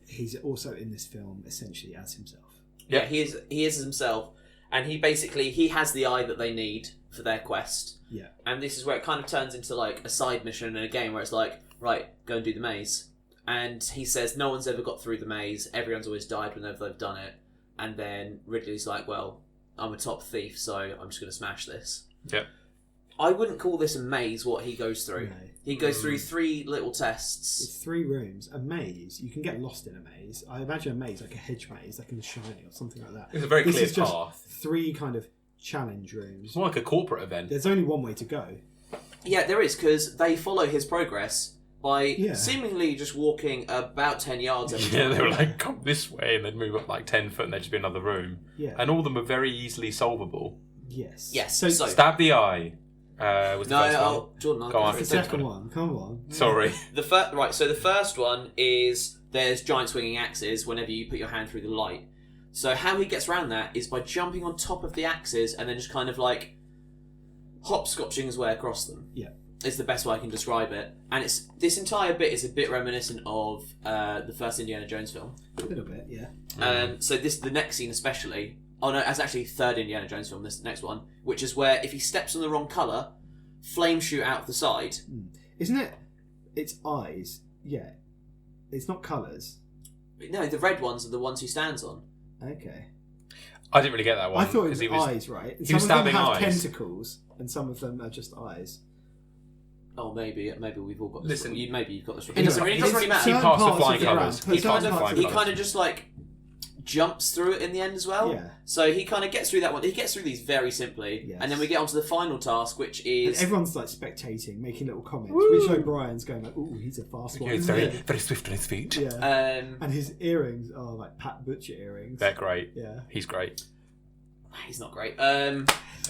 he's also in this film essentially as himself. Yeah, he is himself, and he has the eye that they need for their quest. Yeah. And this is where it kind of turns into like a side mission in a game where it's like, right, go and do the maze. And he says no one's ever got through the maze. Everyone's always died whenever they've done it. And then Ridley's like, well, I'm a top thief, so I'm just going to smash this. Yeah. I wouldn't call this a maze, what he goes through. No. He goes through 3 little tests. It's 3 rooms, a maze. You can get lost in a maze. I imagine a maze like a hedge maze, like in The Shining or something like that. It's a very This clear is just path. 3 kind of challenge rooms. It's more like a corporate event. There's only one way to go. Yeah, there is, because they follow his progress by Yeah. seemingly just walking about 10 yards every Yeah, time. they were like, come this way, and they'd move up like 10 foot, and there'd just be another room. Yeah. And all of them are very easily solvable. Yes. Yes, So, so- Stab the eye. Was the first one. Jordan, I'll Go go on. for the it. second one. Come on. Sorry. Right, so the first one is there's giant swinging axes whenever you put your hand through the light. So how he gets around that is by jumping on top of the axes and then just kind of like hopscotching his way across them. Yeah. Is the best way I can describe it. And this entire bit is a bit reminiscent of the first Indiana Jones film. A little bit, yeah. So the next scene especially. Oh no, it's actually third Indiana Jones film. This next one, which is where if he steps on the wrong colour, flames shoot out the side. Isn't it? It's eyes. Yeah. It's not colours. No, the red ones are the ones he stands on. Okay. I didn't really get that one. I thought it was 'cause eyes, right? And he was some of them stabbing have eyes. tentacles, and some of them are just eyes. Oh, maybe we've all got this. Listen, maybe you've got this. It Anyway, doesn't really certain matter. He passed the parts of flying the colours. round- He certain passed the parts flying of He colours. kind of just like jumps through it in the end as well. Yeah. So he kind of gets through that one. He gets through these very simply, Yes. and then we get onto the final task, which And is everyone's like spectating, making little comments. Woo! Rich O'Brien's going like, "Ooh, he's a fast one." Yeah, he's isn't very, he?" very swift on his feet. Yeah. And his earrings are like Pat Butcher earrings. They're great. Yeah. He's great. he's not great.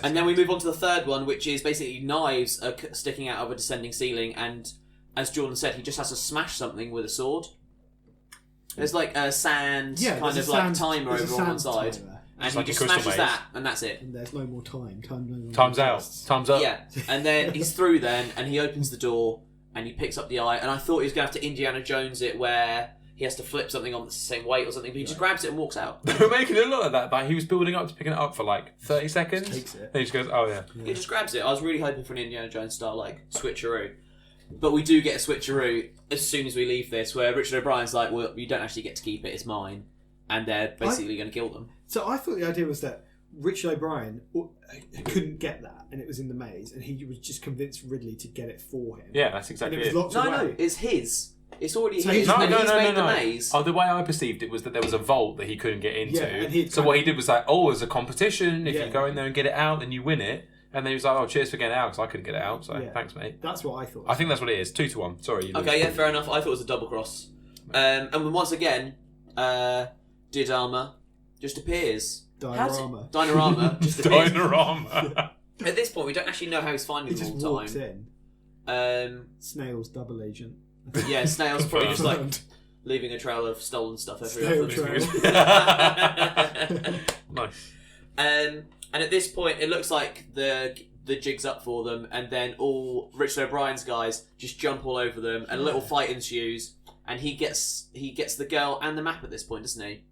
And then we move on to the third one, which is basically knives are sticking out of a descending ceiling, and as Jordan said, he just has to smash something with a sword. There's like a sand kind there's of a like sand- timer there's a over on one sand side, timer. and It's he like a just crystal smashes maze. that, and that's it. And there's no more time. Time no longer Time's out. exists. Time's up. Yeah, and then he's through then, and he opens the door, and he picks up the eye, and I thought he was going to have to Indiana Jones it, where he has to flip something on that's the same weight or something, but he just grabs it and walks out. They were making a lot of that, but he was building up to picking it up for like 30 seconds. Just takes it. Then he just goes, oh yeah. He just grabs it. I was really hoping for an Indiana Jones style, like, switcheroo. But we do get a switcheroo as soon as we leave this, where Richard O'Brien's like, well, you don't actually get to keep it, it's mine. And they're basically going to kill them. So I thought the idea was that Richard O'Brien couldn't get that, and it was in the maze, and he was just convinced Ridley to get it for him. Yeah, that's And exactly it was it. locked No, away. no, it's his. It's already So his, he's- and he's made the maze. Oh, the way I perceived it was that there was a vault that he couldn't get into. Yeah, and he'd So kind what of- he did was like, oh, there's a competition. If Yeah. you go in there and get it out, then you win it. And then he was like, oh, cheers for getting it out, because I couldn't get it out. So Yeah. thanks, mate. That's what I thought. I think that's what it is. 2-1. Sorry. You lose. Okay, yeah, fair enough. I thought it was a double cross. And then once again, Diorama just appears. Diorama. Diorama just appears. Diorama. At this point, we don't actually know how he's finding He them just all the walks time. in. Snail's double agent. Yeah, Snail's probably just like Confirmed. leaving a trail of stolen stuff Snail everywhere. trail. Nice. And at this point, it looks like the jig's up for them, and then all Richard O'Brien's guys just jump all over them, and a little fight ensues. And he gets the girl and the map at this point, doesn't he?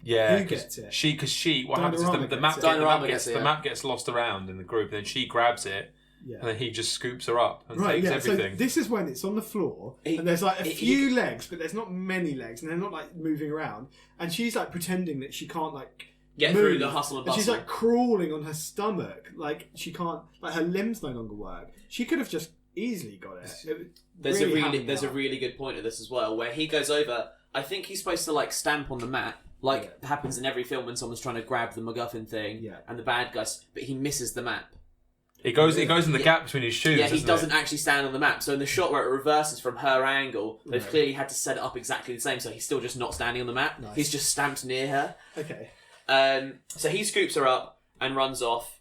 Yeah, Who gets it? What happens is Diorama the map, gets it. Diorama gets it, the yeah. map gets lost around in the group, and then she grabs it, Yeah. and then he just scoops her up and Right, takes yeah. everything. So this is when it's on the floor, He- and there's like a he- few legs, but there's not many legs, and they're not like moving around. And she's like pretending that she can't like Get move. through the hustle and And she's bustle. like crawling on her stomach, like she can't, like her limbs no longer work. She could have just easily got it. There's really a hamming there's a up. really good point of this as well, where he goes over. I think he's supposed to like stamp on the map, like happens in every film when someone's trying to grab the MacGuffin thing, Yeah. and the bad guys, but he misses the map. It goes in the Yeah. gap between his shoes. Yeah, he doesn't doesn't actually stand on the map. So in the shot where it reverses from her angle, they've Right. clearly had to set it up exactly the same. So he's still just not standing on the map. Nice. He's just stamped near her. Okay. So he scoops her up and runs off.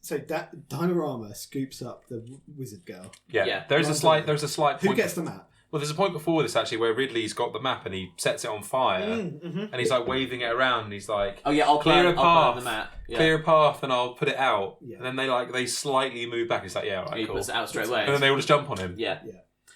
So that Diorama scoops up the wizard girl. Yeah. Yeah. There's a Right. slight point. Who gets the map? Well, there's a point before this actually where Ridley's got the map and he sets it on fire Mm-hmm. and he's like waving it around and he's like, Oh yeah, I'll clear a burn the path, map. Yeah. clear a path, and I'll put it out. Yeah. And then they slightly move back. It's like, yeah, all He right, cool. puts it out straight away. And then they all just jump on him. Yeah,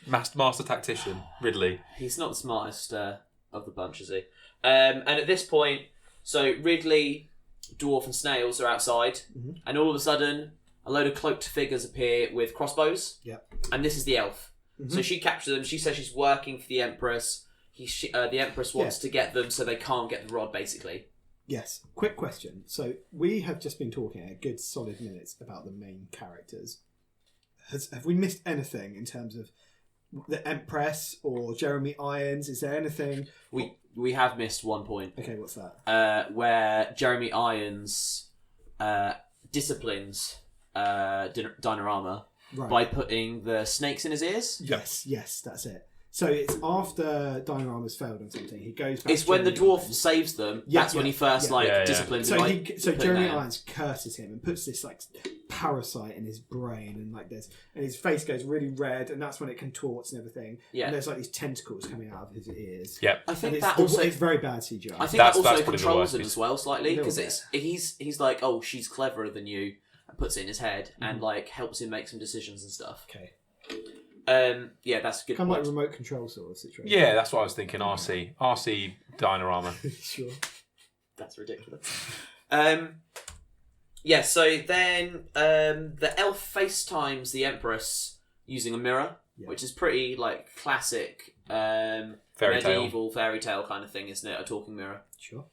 Master tactician Ridley. he's not the smartest of the bunch, is he? And at this point, so Ridley, Dwarf, and Snails are outside, Mhm. and all of a sudden, a load of cloaked figures appear with crossbows. Yep. And this is the elf. Mhm. So she captures them. She says she's working for the Empress. The Empress wants to get them so they can't get the rod, basically. Yes. Quick question. So we have just been talking a good solid minutes about the main characters. have we missed anything in terms of the Empress or Jeremy Irons? Is there anything? We have missed one point. Okay, what's that? Where Jeremy Irons disciplines Dinorama by putting the snakes in his ears. Yes, that's it. So it's after Dinorama's failed on something. He goes back. It's when the dwarf saves them. That's when he first disciplines so him. So Jeremy Irons curses him and puts this like parasite in his brain, and like this, and his face goes really red, and that's when it contorts and everything. Yeah. And there's like these tentacles coming out of his ears. Yep. I think that also it's very bad CGI. I think that also controls him as well slightly, because he's like, oh, she's cleverer than you, and puts it in his head and like helps him make some decisions and stuff. Okay. Yeah, that's a good. Kind of like remote control sort of situation. Yeah, that's what I was thinking. RC Dinorama. Sure. That's ridiculous. Yeah, so then the elf FaceTimes the Empress using a mirror, which is pretty like classic medieval fairy tale kind of thing, isn't it? A talking mirror. Sure.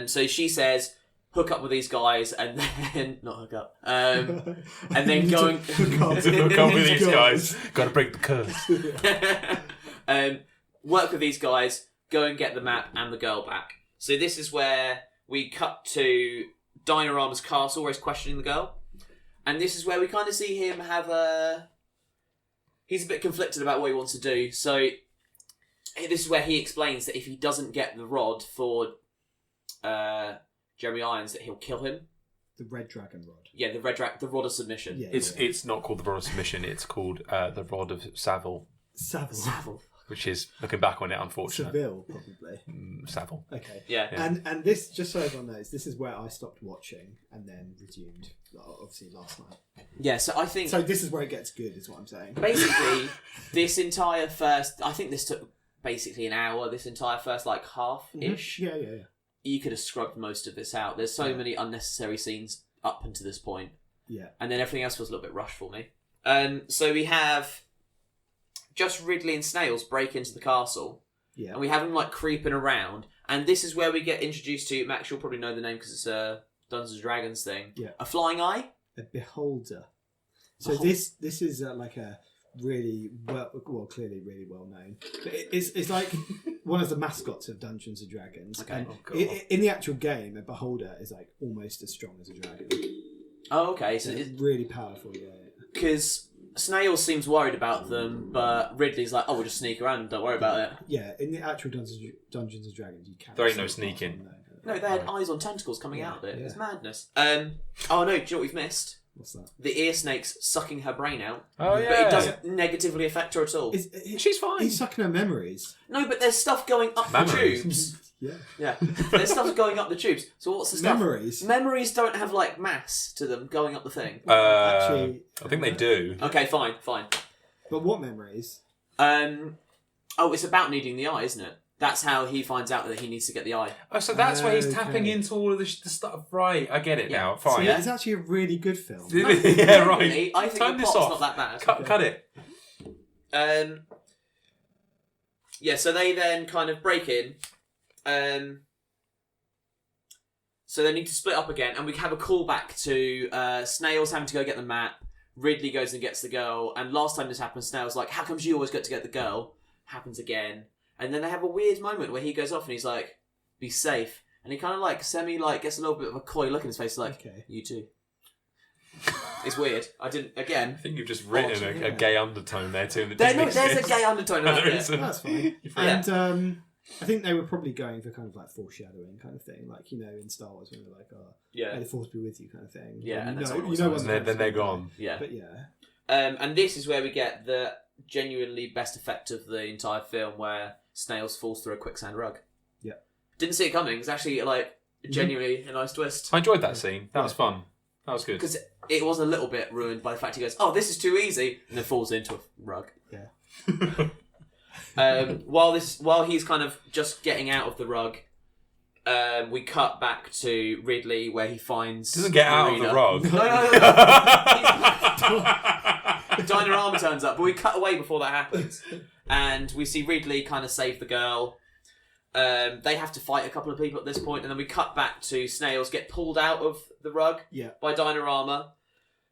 So she says, hook up with these guys, and then not hook up, and then going Hook up with these guys. Got to break the curse. Work with these guys. Go and get the map and the girl back. So this is where we cut to Dinorama's castle, where he's questioning the girl, and this is where we kind of see him have he's a bit conflicted about what he wants to do. So this is where he explains that if he doesn't get the rod for Jeremy Irons, that he'll kill him. The red dragon rod. Yeah, the rod of submission. Yeah, it's not called the rod of submission. It's called the rod of Savile. Savile. Which is, looking back on it, unfortunate. Seville, probably. Savile. Okay. Yeah. And this, just so everyone knows, this is where I stopped watching and then resumed, obviously, last night. Yeah, so I think... So this is where it gets good, is what I'm saying. Basically, this entire first... I think this took basically an hour, this entire first, like, half-ish. Mm-hmm. Yeah. You could have scrubbed most of this out. There's so many unnecessary scenes up until this point. Yeah. And then everything else feels a little bit rushed for me. So we have... just Ridley and Snails break into the castle. Yeah. And we have them like creeping around. And this is where we get introduced to, Max, you'll probably know the name because it's a Dungeons and Dragons thing. Yeah. A flying eye? A beholder. So this is like a really clearly really well known. But it's like one of the mascots of Dungeons and Dragons. Okay. And in the actual game, a beholder is like almost as strong as a dragon. Oh, okay. So it's really powerful, yeah. Because Snails seems worried about them, but Ridley's like, oh, we'll just sneak around and don't worry about it. Yeah, in the actual Dungeons and Dragons, you can't. There ain't no sneaking. No, they had eyes on tentacles coming out of it. Yeah. It's madness. Oh no, do you know what we've missed? What's that? The ear snake's sucking her brain out. Oh yeah. But it doesn't negatively affect her at all. She's fine. He's sucking her memories. No, but there's stuff going up the tubes. Yeah. There's stuff going up the tubes. So what's the stuff? Memories. Memories don't have like mass to them going up the thing. Actually, I think they do. Okay, fine. But what memories? It's about needing the eye, isn't it? That's how he finds out that he needs to get the eye. Oh, so that's where he's tapping into all of the stuff. Right, I get it now. Fine. So it's actually a really good film. Yeah, right. I think Turn the this plot's off. not that bad. Cut it. Yeah, so they then kind of break in. So they need to split up again, and we have a callback to Snails having to go get the map. Ridley goes and gets the girl, and last time this happened, Snails like, how comes you always get to get the girl? Happens again. And then they have a weird moment where he goes off and he's like, be safe. And he kind of like gets a little bit of a coy look in his face, like, okay. You too. It's weird. I think you've just written a gay undertone there too. There's a gay undertone about it. That's fine. And I think they were probably going for kind of like foreshadowing kind of thing, like, you know, in Star Wars when they're like, may the Force be with you kind of thing. Yeah, and then they're gone. Yeah. But yeah. And this is where we get the genuinely best effect of the entire film, where Snails falls through a quicksand rug. Yeah. Didn't see it coming. It's actually like genuinely a nice twist. I enjoyed that scene. That was fun. That was good. Because it was a little bit ruined by the fact he goes, oh, this is too easy, and then falls into a rug. Yeah. While he's kind of just getting out of the rug, we cut back to Ridley where he finds... Doesn't get out of the rug. No. Dinorama turns up, but we cut away before that happens. And we see Ridley kind of save the girl. They have to fight a couple of people at this point, and then we cut back to Snails get pulled out of the rug by Dinorama.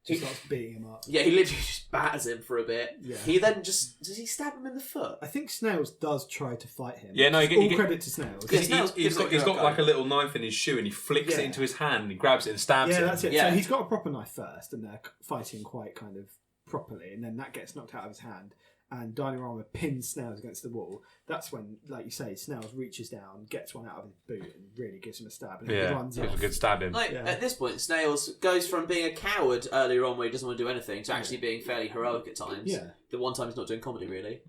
Just starts beating him up. Yeah, he literally just batters him for a bit. Yeah. He then does he stab him in the foot? I think Snails does try to fight him. Yeah, no, all credit to Snails. Yeah, Snails he's gives got it a like go. a little knife in his shoe and he flicks it Yeah. into his hand and he grabs it and stabs Yeah, him. that's it. Yeah. So he's got a proper knife first, and they're fighting quite kind of properly, and then that gets knocked out of his hand, and Dynarama pins Snails against the wall. That's when, like you say, Snails reaches down, gets one out of his boot, and really gives him a stab, and he runs gives off. a good stabbing. Like Yeah. at this point, Snails goes from being a coward earlier on, where he doesn't want to do anything, to actually being fairly heroic at times. Yeah. The one time he's not doing comedy, really.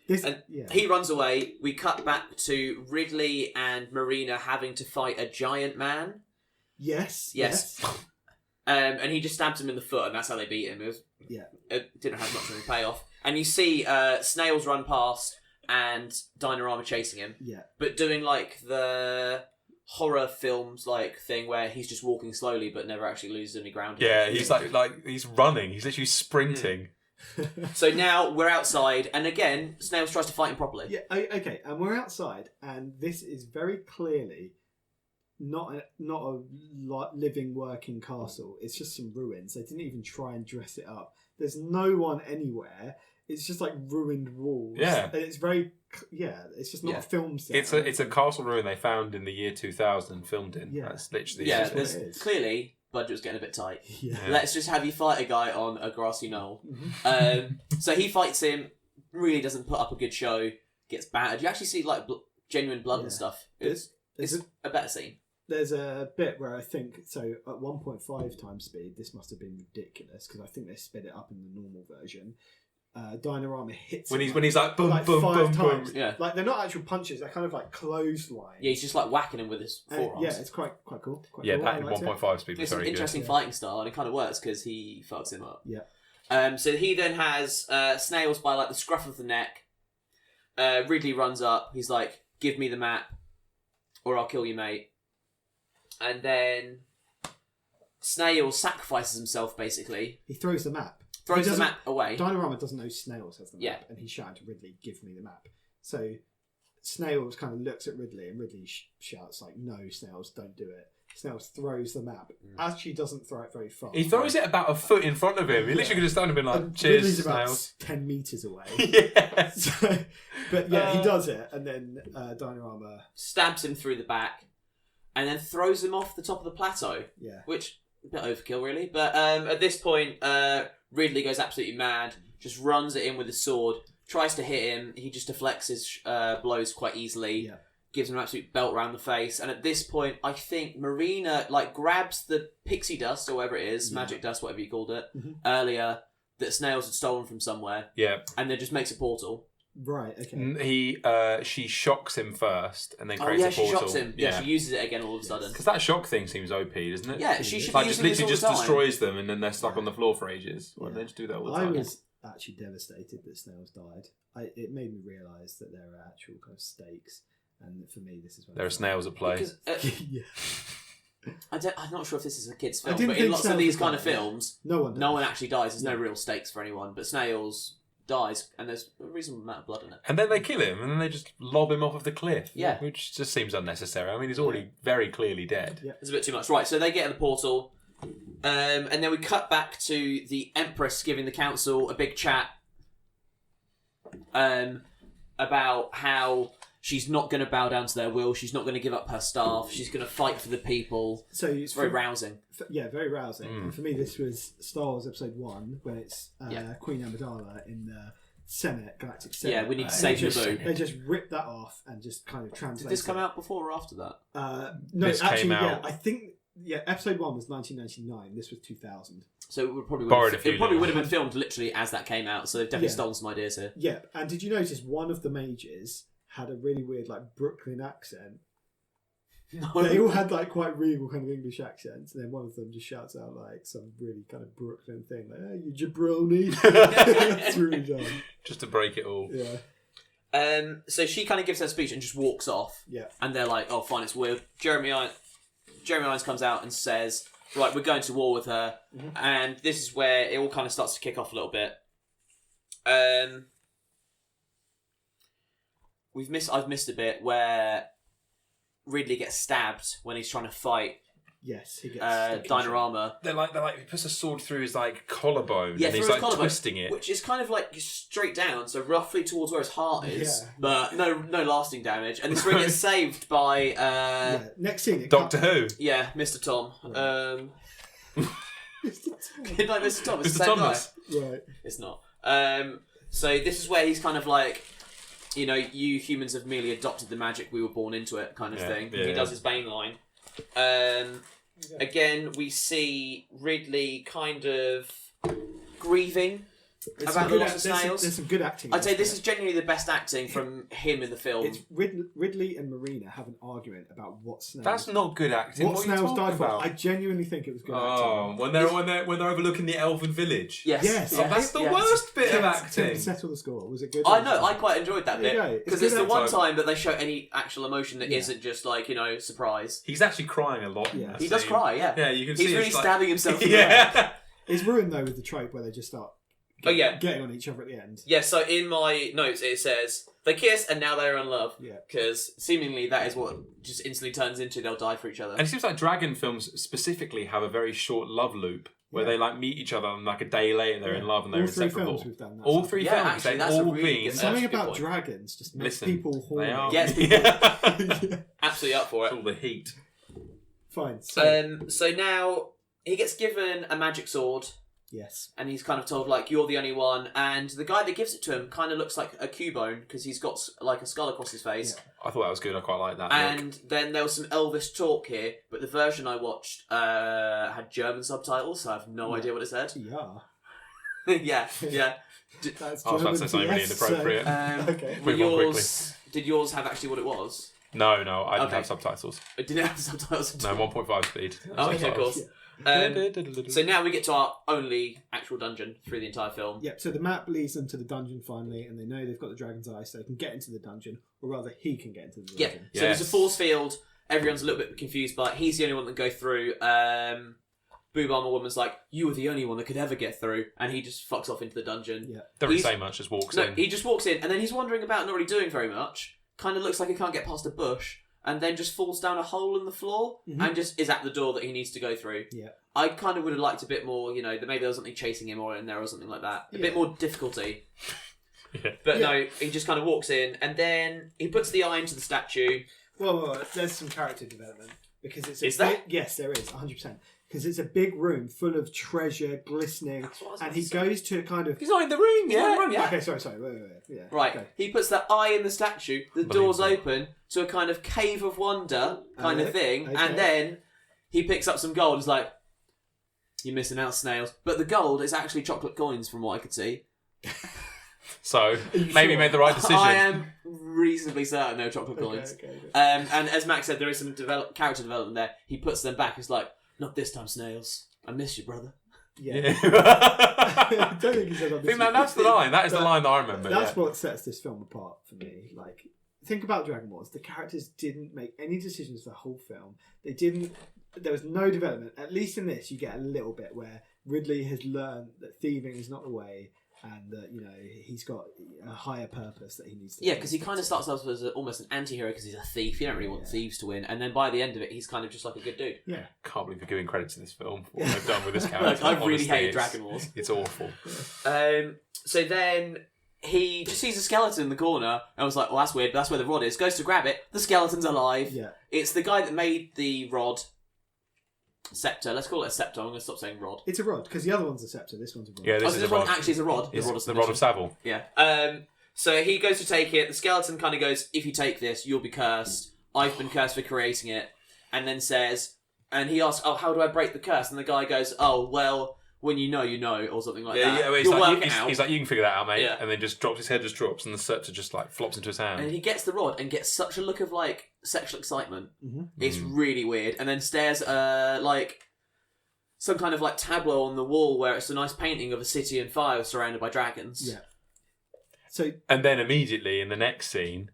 This, And yeah. he runs away. We cut back to Ridley and Marina having to fight a giant man. Yes. And he just stabs him in the foot, and that's how they beat him. It didn't have much of a payoff. And you see Snails run past and Dynarama chasing him. Yeah. But doing like the horror films like thing where he's just walking slowly but never actually loses any ground. Yeah, he's like he's running. He's literally sprinting. So now we're outside, and again, Snails tries to fight him properly. Yeah. Okay. And we're outside, and this is very clearly not a living, working castle. It's just some ruins. They didn't even try and dress it up. There's no one anywhere. It's just like ruined walls. Yeah. And it's very, it's just not a film set. It's a castle ruin they found in the year 2000 and filmed in. Yeah. That's literally Yeah, what there's it is. clearly budget was getting a bit tight. Yeah. Let's just have you fight a guy on a grassy knoll. Mm-hmm. So he fights him, really doesn't put up a good show, gets battered. You actually see like genuine blood and stuff. It's a better scene. There's a bit where I think, so at 1.5 times speed, this must have been ridiculous, because I think they sped it up in the normal version. Dynarama hits when him he's like boom, like boom, 5 boom, times. boom. Yeah. Like, they're not actual punches, they're kind of like clotheslines. Yeah, he's just like whacking him with his forearms. Yeah, it's quite cool. Quite Yeah, cool. that I in liked it. 1.5 speed was It's an very interesting good. fighting style, and it kind of works because he fucks him up. Yeah. So he then has Snails by like the scruff of the neck. Ridley runs up. He's like, "Give me the map, or I'll kill you, mate." And then Snails sacrifices himself, basically. He throws the map. Throws the map away. Dynarama doesn't know Snails has the map, Yeah. and he's shouting to Ridley, "Give me the map." So Snails kind of looks at Ridley, and Ridley shouts like, "No, Snails, don't do it." Snails throws the map. Actually, doesn't throw it very far. He throws it about a foot in front of him. He literally could have stood and been like, And "Cheers, Ridley's about Snails." 10 meters away. Yeah. So, but yeah, he does it, and then Dynarama, Stabs him through the back, and then throws him off the top of the plateau. yeah, Which, a bit overkill, really. But at this point, Ridley goes absolutely mad, just runs at him with his sword, tries to hit him. He just deflects his blows quite easily, Yeah. gives him an absolute belt round the face. And at this point, I think Marina like grabs the pixie dust, or whatever it is, magic dust, whatever you called it, earlier, that Snails had stolen from somewhere, Yeah. and then just makes a portal. right, okay. She shocks him first and then Oh creates yeah, a portal. she shocks him. Yeah, she uses it again all of a sudden. Because that shock thing seems OP, doesn't it? Yeah, she It's should like be just using this all literally the just time. destroys them and then they're stuck on the floor for ages. Why don't they just do that all the I time? was actually devastated that Snails died. It made me realise that there are actual kind of stakes, and for me, this is when There are snails at play. Because, yeah, I'm not sure if this is a kid's I film, didn't but in think lots of Snails these would kind die, of yeah. films, no one. no one actually dies. There's no Yeah. real stakes for anyone. But Snails dies, and there's a reasonable amount of blood in it. And then they kill him and then they just lob him off of the cliff. Yeah. Which just seems unnecessary. I mean, he's already very clearly dead. Yeah. It's a bit too much. Right, so they get in the portal, and then we cut back to the Empress giving the council a big chat about how she's not going to bow down to their will. She's not going to give up her staff. She's going to fight for the people. So It's very rousing. Yeah, very rousing. And for me, this was Star Wars Episode 1, when it's Queen Amidala in the Senate, Galactic Senate. Yeah, we need to save Naboo. They just ripped that off and just kind of translated. Did this come out before or after that? No, This actually, came yeah. out- I think Episode 1 was 1999. This was 2000. So it would probably Borrowed a few it probably little- would have been filmed literally as that came out. So they've definitely Yeah. stolen some ideas here. Yeah, and did you notice one of the mages had a really weird, like, Brooklyn accent? They all had, like, quite regal kind of English accents, and then one of them just shouts out, like, some really kind of Brooklyn thing, like, "Hey, you jabroni." It's really dumb. Just to break it all. Yeah. So she kind of gives her speech and just walks off. Yeah. And they're like, "Oh, fine, it's weird." Jeremy Irons comes out and says, "Right, we're going to war with her," and this is where it all kind of starts to kick off a little bit. I've missed a bit where Ridley gets stabbed when he's trying to fight Yes, he gets stuck in Dinorama. They're like he puts a sword through his like collarbone, Yeah, and he's through his like collarbone, twisting it. which is kind of like straight down, so roughly towards where his heart is, Yeah. but no lasting damage. And this ring gets saved by next scene, it Doctor Who. yeah, Mr. Tom. Good night, Mr. Tom. It's Mr. the same Thomas. guy. Right. It's not. So this is where he's kind of like, you know, you humans have merely adopted the magic, we were born into it, kind of thing. Yeah, he does his Bane line. Again, we see Ridley kind of grieving about the loss of snails. There's some good acting. I'd say this is genuinely the best acting from him in the film. It's Ridley and Marina have an argument about what snails. That's not good acting. What What are you snails talking died for. about? I genuinely think it was good Oh, acting. when they're overlooking the elven village. Yes. Yes. Oh, that's the worst bit of acting. Settle the score. Was it good? I know, I quite enjoyed that There you bit. go. Because It's it's the good one acting. time that they show any actual emotion that Yeah. isn't just like, you know, surprise. He's actually crying a lot. in Yeah. that He does scene. cry, yeah. Yeah, you can see. He's really it's like- stabbing himself in the Yeah. It's ruined though with the trope where they just start Oh, yeah. getting on each other at the end. Yeah, so in my notes it says, they kiss and now they're in love. Yeah. Because seemingly that is what just instantly turns into they'll die for each other. And it seems like dragon films specifically have a very short love loop where Yeah. they like meet each other and like a day later they're in love and they're All three inseparable. films we've done that. All three Yeah, films, actually, they've that's a all really been. good- Something that's a good about point. dragons just makes Listen, people horny. they are. Gets people Yeah. absolutely up for It's it. all the heat. Fine. So, So now he gets given a magic sword. yes. And he's kind of told, like, you're the only one. And the guy that gives it to him kind of looks like a Cubone because he's got, like, a skull across his face. Yeah. I thought that was good. I quite like that. look. And then there was some Elvis talk here, but the version I watched had German subtitles, so I have no Yeah. idea what it said. Yeah. yeah. That's I was about to say German, something really yes, inappropriate. Okay. Were Move on yours, did yours have actually what it was? No, I didn't Okay. have subtitles. It didn't have subtitles at No, all. 1.5 speed. Oh, okay, of course. Subtitles. So now we get to our only actual dungeon through the entire film. Yep, so the map leads them to the dungeon finally, and they know they've got the dragon's eye, so they can get into the dungeon, or rather, he can get into the Yeah, dungeon. so there's a Yes. force field. Everyone's a little bit confused, but he's the only one that go through. Boob Armor Woman's like, you were the only one that could ever get through, and he just fucks off into the dungeon. Yeah. Don't really He's- say much, just walks No, in. he just walks in, and then he's wandering about, not really doing very much. Kind of looks like he can't get past a bush, and then just falls down a hole in the floor, Mhm. and just is at the door that he needs to go through. Yeah. I kind of would have liked a bit more, you know, that maybe there was something chasing him or in there or something like that. A bit Yeah. more difficulty. Yeah. But Yeah. no, he just kind of walks in, and then he puts the eye into the statue. Well, there's some character development, because it's a Is there? Yes, there is, 100%. Because it's a big room full of treasure, glistening, That's what I was and about he to say. goes to a kind of... He's not in the room, He's not in the room, yeah. Okay, sorry, wait. Yeah, Right, okay. he puts the eye in the statue, the doors Unbelievable. open to a kind of cave of wonder kind of thing, okay. and then he picks up some gold and is like, you're missing out, snails. But the gold is actually chocolate coins from what I could see. So you maybe sure? he made the right decision. I am reasonably certain they're chocolate coins. Okay. And as Max said, there is some character development there. He puts them back. He's like, not this time, snails. I miss you, brother. Yeah. Yeah. I don't think he said I think that's the line. That is the line that I remember. That's yeah. what sets this film apart for me. Like, think about Dragon Wars. The characters didn't make any decisions for the whole film. They didn't. There was no development. At least in this, you get a little bit where Ridley has learned that thieving is not the way, and that he's got a higher purpose that he needs to. Yeah, because he kind of starts off as almost an anti-hero because he's a thief. You don't really want Yeah. thieves to win. And then by the end of it, he's kind of just like a good dude. Yeah. Can't believe we're giving credit to this film for what they've done with this Look, character. I really Honestly, hate it's- Dragon Wars. It's awful. So then he just sees a skeleton in the corner and was like, well, that's weird, but that's where the rod is. Goes to grab it. The skeleton's alive. Yeah. It's the guy that made the rod. Scepter. Let's call it a scepter. I'm going to stop saying rod. It's a rod because the other one's a scepter. This one's a rod. Yeah, Oh, this so is this a one rod. actually is a rod. It's the rod of the rod of Savile. Yeah. So he goes to take it. The skeleton kind of goes, if you take this, you'll be cursed. I've been cursed for creating it. And then says, and he asks, oh, how do I break the curse? And the guy goes, oh, well, when you know, or something like that. well, You'll work it he's, out. he's like, you can figure that out, mate. Yeah. And then just drops his head, just drops, and the scepter just like flops into his hand. And he gets the rod and gets such a look of like sexual excitement. Mm-hmm. It's really weird. And then stares like some kind of like tableau on the wall where it's a nice painting of a city on fire surrounded by dragons. Yeah. So And then immediately in the next scene,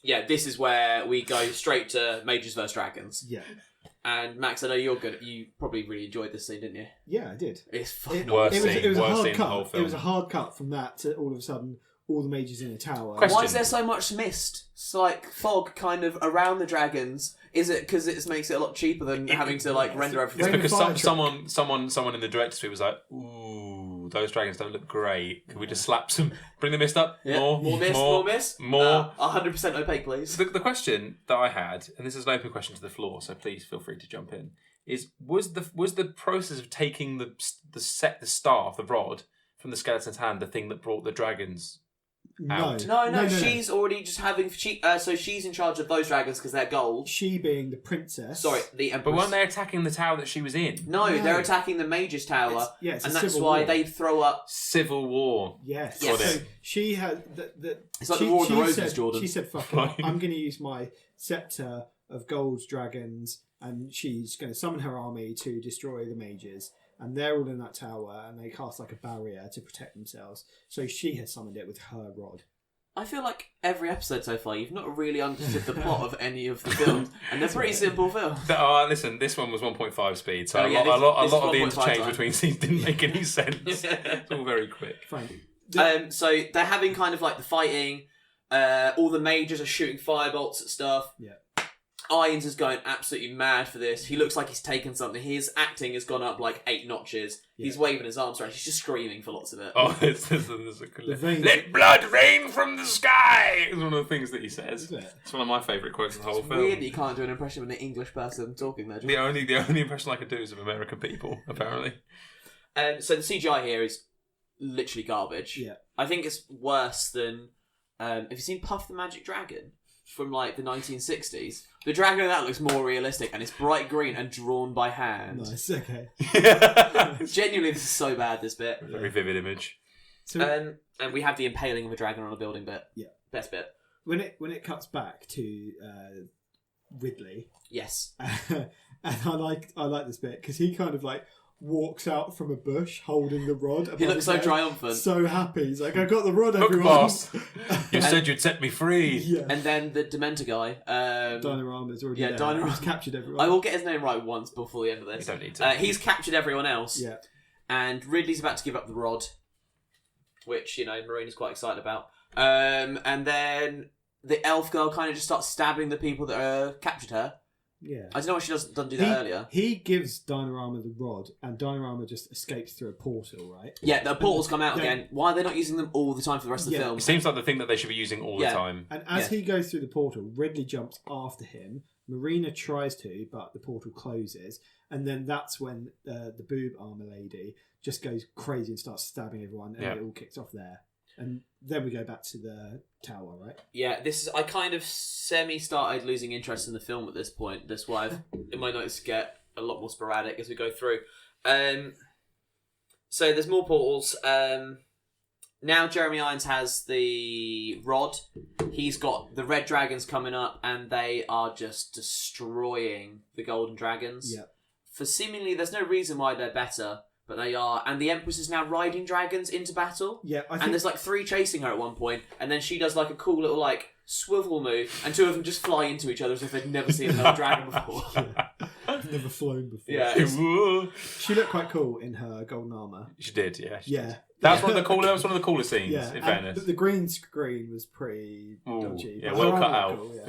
Yeah, this is where we go straight to Mages vs Dragons. yeah, And Max, I know you're good. You probably really enjoyed this scene, didn't you? yeah, I did. It's fucking It, Worst it was, scene, it was a worst hard scene in the whole cut. film. It was a hard cut from that to all of a sudden all the mages in a tower. Question. Why is there so much mist? It's like fog kind of around the dragons. Is it because it makes it a lot cheaper than having to like render It's everything? because someone in the director's suite was like, "Ooh, those dragons don't look great. Can we just slap some? Bring the mist up. Yeah. More mist. more." 100% opaque, please. The question that I had, and this is an open question to the floor, so please feel free to jump in. Was the process of taking the staff, the rod from the skeleton's hand, the thing that brought the dragons? No. No. She's already just having. So she's in charge of those dragons because they're gold. She being the princess. Sorry, the empress. But weren't they attacking the tower that she was in? No, they're attacking the mage's tower. It's and a that's civil why war. they throw up. Civil war. Yes. Yes. So she had It's like the War of the Roses, said, Jordan. She said, "Fuck it, I'm going to use my scepter of gold dragons," and she's going to summon her army to destroy the mages. And they're all in that tower, and they cast like a barrier to protect themselves. So she had summoned it with her rod. I feel like every episode so far, you've not really understood the plot of any of the films, and they're pretty simple films. Listen, this one was 1.5 speed, so Oh, yeah, a lot this of the 1.5 interchange time. between scenes didn't make any sense. It's all very quick. Fine. So they're having kind of like the fighting. All the mages are shooting firebolts at stuff. Yeah. Irons is going absolutely mad for this. He looks like he's taken something. His acting has gone up like 8 notches. Yeah. He's waving his arms around. He's just screaming for lots of it. Oh, there's veins- let blood rain from the sky! It's one of the things that he says. Is it? It's one of my favourite quotes in the whole It's film. weird that you can't do an impression of an English person talking there. The only impression I could do is of American people, apparently. So the CGI here is literally garbage. Yeah. I think it's worse than... have you seen Puff the Magic Dragon? From like the 1960s. The dragon of that looks more realistic and it's bright green and drawn by hand. Nice. Okay. Genuinely, this is so bad, this bit. Very vivid image. So And we have the impaling of a dragon on a building bit. Yeah. Best bit. when it cuts back to Ridley, Yes. and I like this bit because he kind of like walks out from a bush holding the rod. He looks so head, triumphant. so happy. He's like, "I got the rod, Look, everyone." boss. You said you'd set me free. Yeah. And then the Dementor guy. Dynarama's already yeah, there. Dynarama- He's captured everyone. I will get his name right once before the end of You this. don't need to. He's captured everyone else. Yeah. And Ridley's about to give up the rod, which, Marina's quite excited about. And then the elf girl kind of just starts stabbing the people that captured her. Yeah. I don't know why she doesn't do that earlier. He gives Dynarama the rod, and Dynarama just escapes through a portal, right? Yeah, the portals come out then- again. Why are they not using them all the time for the rest of the Yeah. film? It seems like the thing that they should be using all Yeah. the time. And as Yeah. he goes through the portal, Ridley jumps after him. Marina tries to, but the portal closes. And then that's when the boob armor lady just goes crazy and starts stabbing everyone, and Yeah. it all kicks off there. And then we go back to the tower, right? Yeah, I kind of started losing interest in the film at this point. That's why in my notes get a lot more sporadic as we go through. So there's more portals. Now Jeremy Irons has the rod. He's got the red dragons coming up, and they are just destroying the golden dragons. Yeah. For seemingly, there's no reason why they're better, but they are. And the Empress is now riding dragons into battle. Yeah, I And think there's like 3 chasing her at one point, and then she does like a cool little like swivel move, and 2 of them just fly into each other as if they'd never seen another dragon before. I've never flown before. Yeah. Whoa. She looked quite cool in her golden armor. She did, yeah. She Yeah. did. That was one of the cooler scenes, Yeah, in and fairness. the green screen was pretty Ooh, dodgy. yeah, but well her cut armor out. looked cool,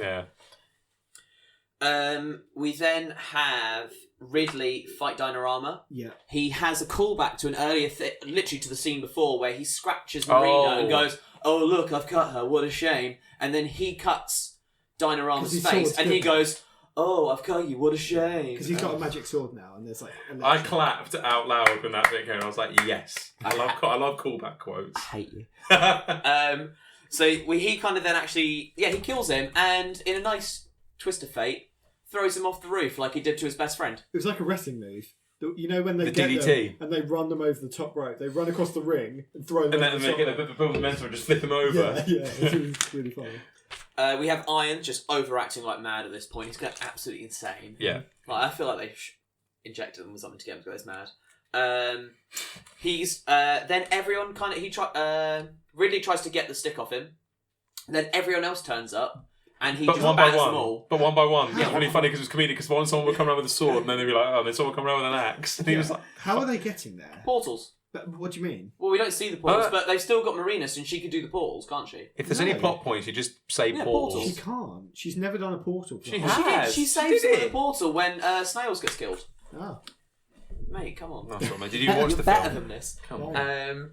yeah. We then have Ridley fight Dynarama. Yeah. He has a callback to an earlier, literally to the scene before, where he scratches Marina and goes, "Oh look, I've cut her. What a shame!" And then he cuts 'Cause Dynarama's his face, sword's and he good. goes, "Oh, I've cut you. What a shame!" Because he's got a magic sword now, and there's like. I clapped out loud when that bit came. I was like, "Yes, I love callback quotes." I hate you. So he kind of then actually, he kills him, and in a nice twist of fate, throws him off the roof like he did to his best friend. It was like a wrestling move. You know when they The get DDT. them and they run them over the top rope, they run across the ring and throw them And over then the they top get rope. a bit of momentum and just flip him over. Yeah, it's really funny. We have Iron just overacting like mad at this point. He's going absolutely insane. Yeah. Like, I feel like they injected him with something to get him to go this mad. He's then everyone kind of Ridley tries to get the stick off him. Then everyone else turns up, and he But just one by bats them one. all. But one by one. How? It's really funny because it was comedic because someone would come around with a sword and then they'd be like, oh, and then someone would come around with an axe. And he was like, How are they getting there? Portals. But what do you mean? Well, we don't see the portals, but they've still got Marinus, and she can do the portals, can't she? If there's No. any plot points, you just say Yeah, portals. She can't. She's never done a portal. She plot. has. She saves him with the portal when Snails gets killed. Oh. Mate, come on. That's right, mate. Did you watch You're the better film? than this. Come on.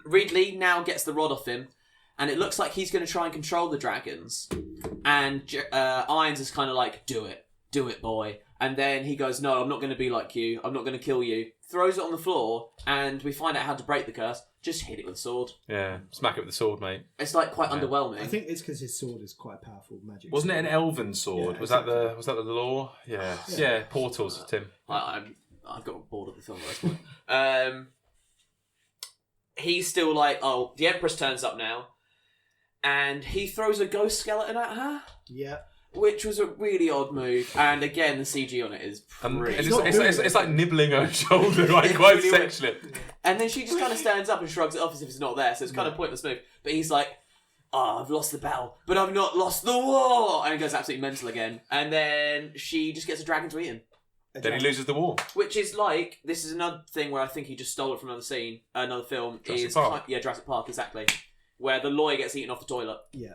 Ridley now gets the rod off him, and it looks like he's going to try and control the dragons. And Irons is kind of like, do it, boy. And then he goes, no, I'm not going to be like you. I'm not going to kill you. Throws it on the floor, and we find out how to break the curse. Just hit it with a sword. Yeah, smack it with the sword, mate. It's like quite underwhelming. I think it's because his sword is quite a powerful magic. Wasn't it sword. an elven sword? Yeah, was exactly. that the lore? Yeah. Yeah, portals, Tim. I got bored of the film at this point. He's still like, oh, the Empress turns up now, and he throws a ghost skeleton at her. Yeah. Which was a really odd move, and again, the CG on it is And pretty. it's like nibbling her shoulder, like quite really sexually. And then she just kind of stands up and shrugs it off as if it's not there, so it's kind of a pointless move. But he's like, oh, I've lost the battle, but I've not lost the war! And he goes absolutely mental again. And then she just gets a dragon to eat him. Then he loses the war. Which is like, this is another thing where I think he just stole it from another scene, another film. Jurassic Park. Yeah, Jurassic Park, exactly. Where the lawyer gets eaten off the toilet. Yeah.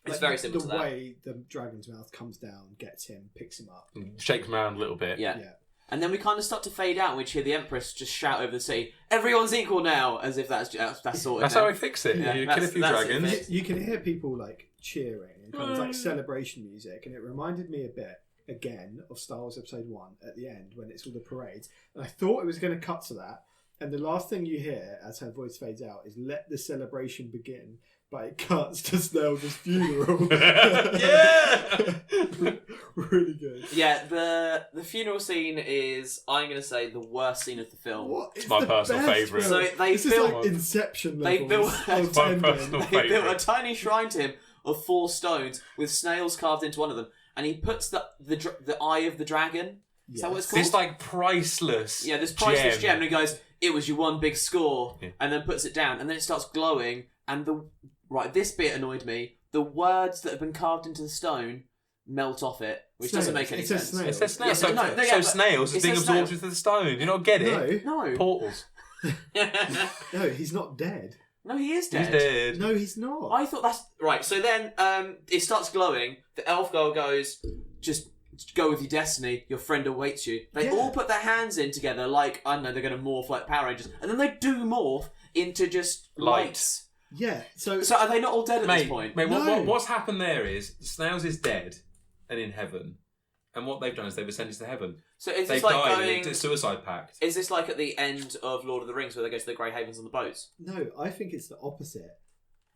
It's Like, very similar the to that. way the dragon's mouth comes down, gets him, picks him up. Shakes him around a little bit. Yeah. Yeah. And then we kind of start to fade out, and we hear the Empress just shout over the city, "Everyone's equal now!" As if that's sorted. That's now. how I fix it. Yeah, You kill a few that's it, dragons. fixed. You can hear people like cheering and kind of like celebration music, and it reminded me a bit again of Star Wars Episode 1 at the end when it's all the parades. And I thought it was going to cut to that, and the last thing you hear as her voice fades out is "Let the celebration begin." But it cuts to Snell's funeral. Yeah! Really good. Yeah, the funeral scene is, I'm going to say, the worst scene of the film. What? It's my the personal best favourite. film. So they this is built- like Inception they levels built- of My ending. personal They built a favourite. tiny shrine to him of 4 stones with snails carved into one of them, and he puts the eye of the dragon. Is that what it's called? This like priceless. Yeah, this priceless gem, and he goes, "It was your one big score," Yeah. and then puts it down, and then it starts glowing. And this bit annoyed me. The words that have been carved into the stone melt off it, which doesn't make any It says sense. snails. It says snails. Yes, so no, yeah, so but snails it is being says absorbed snails. into the stone. Do you not get it? No, No, Portals. no, he's not dead. no, he is dead. He's dead. No, he's not. I thought that's right. So then, it starts glowing. The elf girl goes, "Just go with your destiny. Your friend awaits you." They Yeah. all put their hands in together, like I don't know, they're going to morph like Power Rangers, and then they do morph into just Light. lights. Yeah, so So are they not all dead at this point? Mate, No. what's happened there is Snails is dead and in heaven, and what they've done is they've ascended to heaven. So is They've this like died. going? It's a suicide pact. Is this like at the end of Lord of the Rings where they go to the Grey Havens on the boats? no, I think it's the opposite.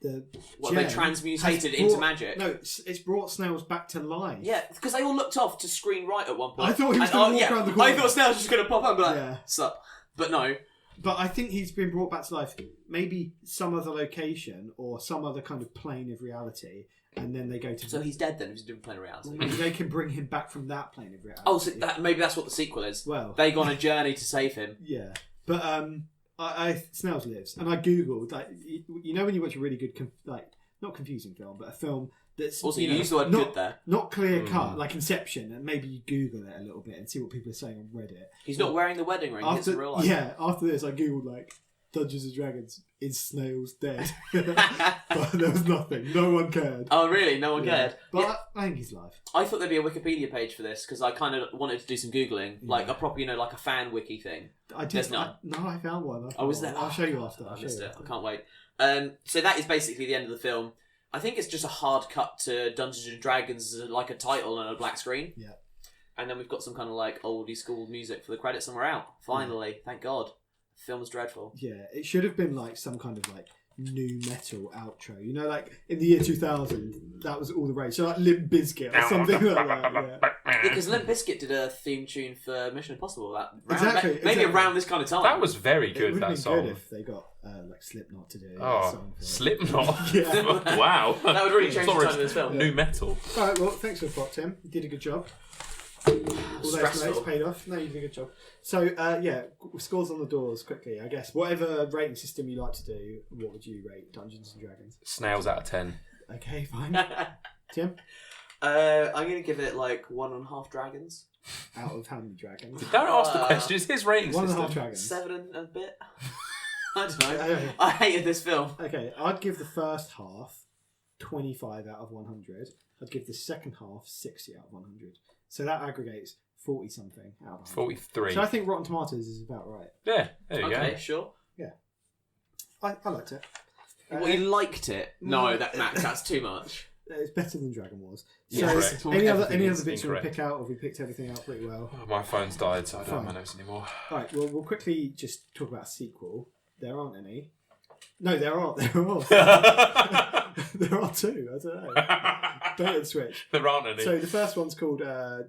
The What, they gem transmutated has it into brought- magic? No, it's brought snails back to life. Yeah, because they all looked off to screen right at one point. I thought he was And, gonna walk around the corner. I thought Snails was just going to pop up and be like, Yeah. sup. But no. But I think he's been brought back to life. Maybe some other location or some other kind of plane of reality, and then they go to. So he's dead then if he's doing planar reality. Maybe they can bring him back from that plane of reality. Oh, so maybe that's what the sequel is. Well, They go on a journey to save him. yeah, but I Snails lives, and I googled like you know when you watch a really good not confusing film, but a film that's Also, you know, used the word not, good there. not clear cut like Inception, and maybe you Google it a little bit and see what people are saying on Reddit. He's not wearing the wedding ring. It's in real life. Yeah, after this, I googled like Dungeons and Dragons. Is Snails dead? But there was nothing. No one cared. Oh, really? No one Yeah. cared? But Yeah. I think he's live. I thought there'd be a Wikipedia page for this because I kind of wanted to do some Googling. Like a proper, like a fan wiki thing. I did. There's none. No, I found one. Oh, is there? I'll show you after. I I'll show missed you it. after. I can't wait. So that is basically the end of the film. I think it's just a hard cut to Dungeons and Dragons, like a title on a black screen. Yeah. And then we've got some kind of like oldie school music for the credits, and we're out. Finally, thank God. The film was dreadful. Yeah, it should have been like some kind of like new metal outro. You know, like in the year 2000, that was all the rage. So like Limp Bizkit or something like that. Yeah. Because Limp Bizkit did a theme tune for Mission Impossible. Maybe Exactly. around this kind of time. That was very It good. would have That been song. good if they got like Slipknot to do a Oh, song for it. Slipknot. Yeah. Wow. That would really change the Sorry, tone of this film. New metal. All right, well, thanks for the plot, Tim. You did a good job. All those Stressful. notes paid off. No, you did a good job. So, yeah, scores on the doors quickly, I guess. Whatever rating system you like to do, what would you rate Dungeons and Dragons? Snails out of 10. Okay, fine. Tim? I'm going to give it like 1.5 dragons. Out of how many dragons? Don't ask the question. It's his rating 1.5 system. dragons. 7 and a bit. I don't know. Okay. I hated this film. Okay, I'd give the first half 25 out of 100. I'd give the second half 60 out of 100. So that aggregates 40 something out of 100. 43. So I think Rotten Tomatoes is about right. Yeah, there you Okay, go. sure. I liked it. Well, you liked it? No, Max, that's too much. It's better than Dragon Wars. Yeah, So correct. any other Everything is bits you want to incorrect. pick out, or have we picked everything out pretty well? Oh, my phone's died, so I don't have my Fine. notes anymore. Right, well, we'll quickly just talk about a sequel. There aren't any. No, there are. There are. There are two. I don't know. Bait and switch. There aren't any. So the first one's called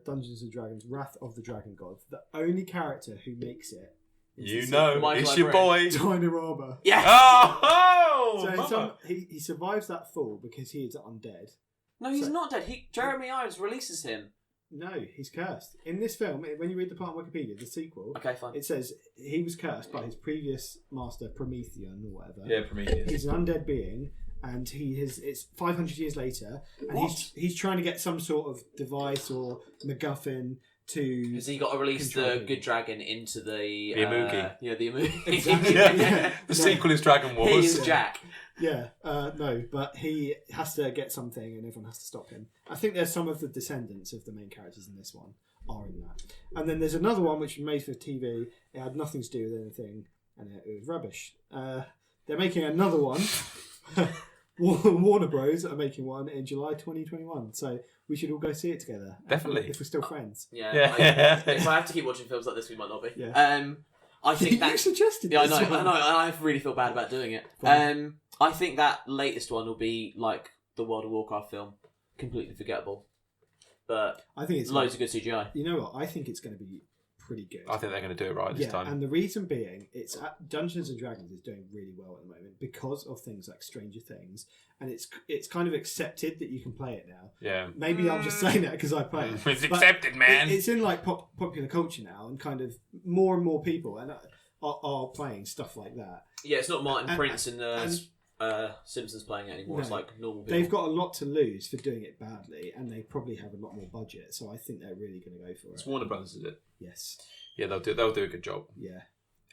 Dungeons and Dragons: Wrath of the Dragon God. The only character who makes it is you the know, sequel. Michael it's your boy. Dynarama. Yes! Oh! So mama. he survives that fall because he is undead. No, he's So- not dead. Jeremy Irons releases him. No, he's cursed. In this film, when you read the part on Wikipedia, the sequel, Okay, fine. it says he was cursed by his previous master, Promethean or whatever. Yeah, Prometheus. He's an undead being, and it's 500 years later, and What? he's trying to get some sort of device or MacGuffin to. Has he got to release Control the him. good dragon into the... Imugi. Yeah, the Imugi. Exactly. Yeah. The No. sequel is Dragon Wars. He is Jack. Yeah, no, but he has to get something, and everyone has to stop him. I think there's some of the descendants of the main characters in this one are in that, and then there's another one which was made for TV. It had nothing to do with anything, and it was rubbish. They're making another one. Warner Bros are making one in July 2021, so we should all go see it together. Definitely. if we're still friends. Yeah. Yeah. If I have to keep watching films like this, we might not be. Yeah. I think You that... suggested. Yeah, I this know, one. and I really feel bad about doing it. Fine. I think that latest one will be like the World of Warcraft film, completely forgettable, but I think it's loads of good CGI. You know what? I think it's going to be pretty good. I think they're going to do it right this time. And the reason being, it's Dungeons and Dragons is doing really well at the moment because of things like Stranger Things, and it's kind of accepted that you can play it now. Yeah. Maybe I'm just saying that because I play it. It's But accepted, man. It's in like popular culture now, and kind of more and more people are playing stuff like that. Yeah, it's not Martin And- Prince and Simpsons playing it anymore. It's No. like normal people. They've got a lot to lose for doing it badly, and they probably have a lot more budget. So I think they're really going to go for It's it. Warner Brothers, is it? Yes. Yeah, they'll do a good job. Yeah.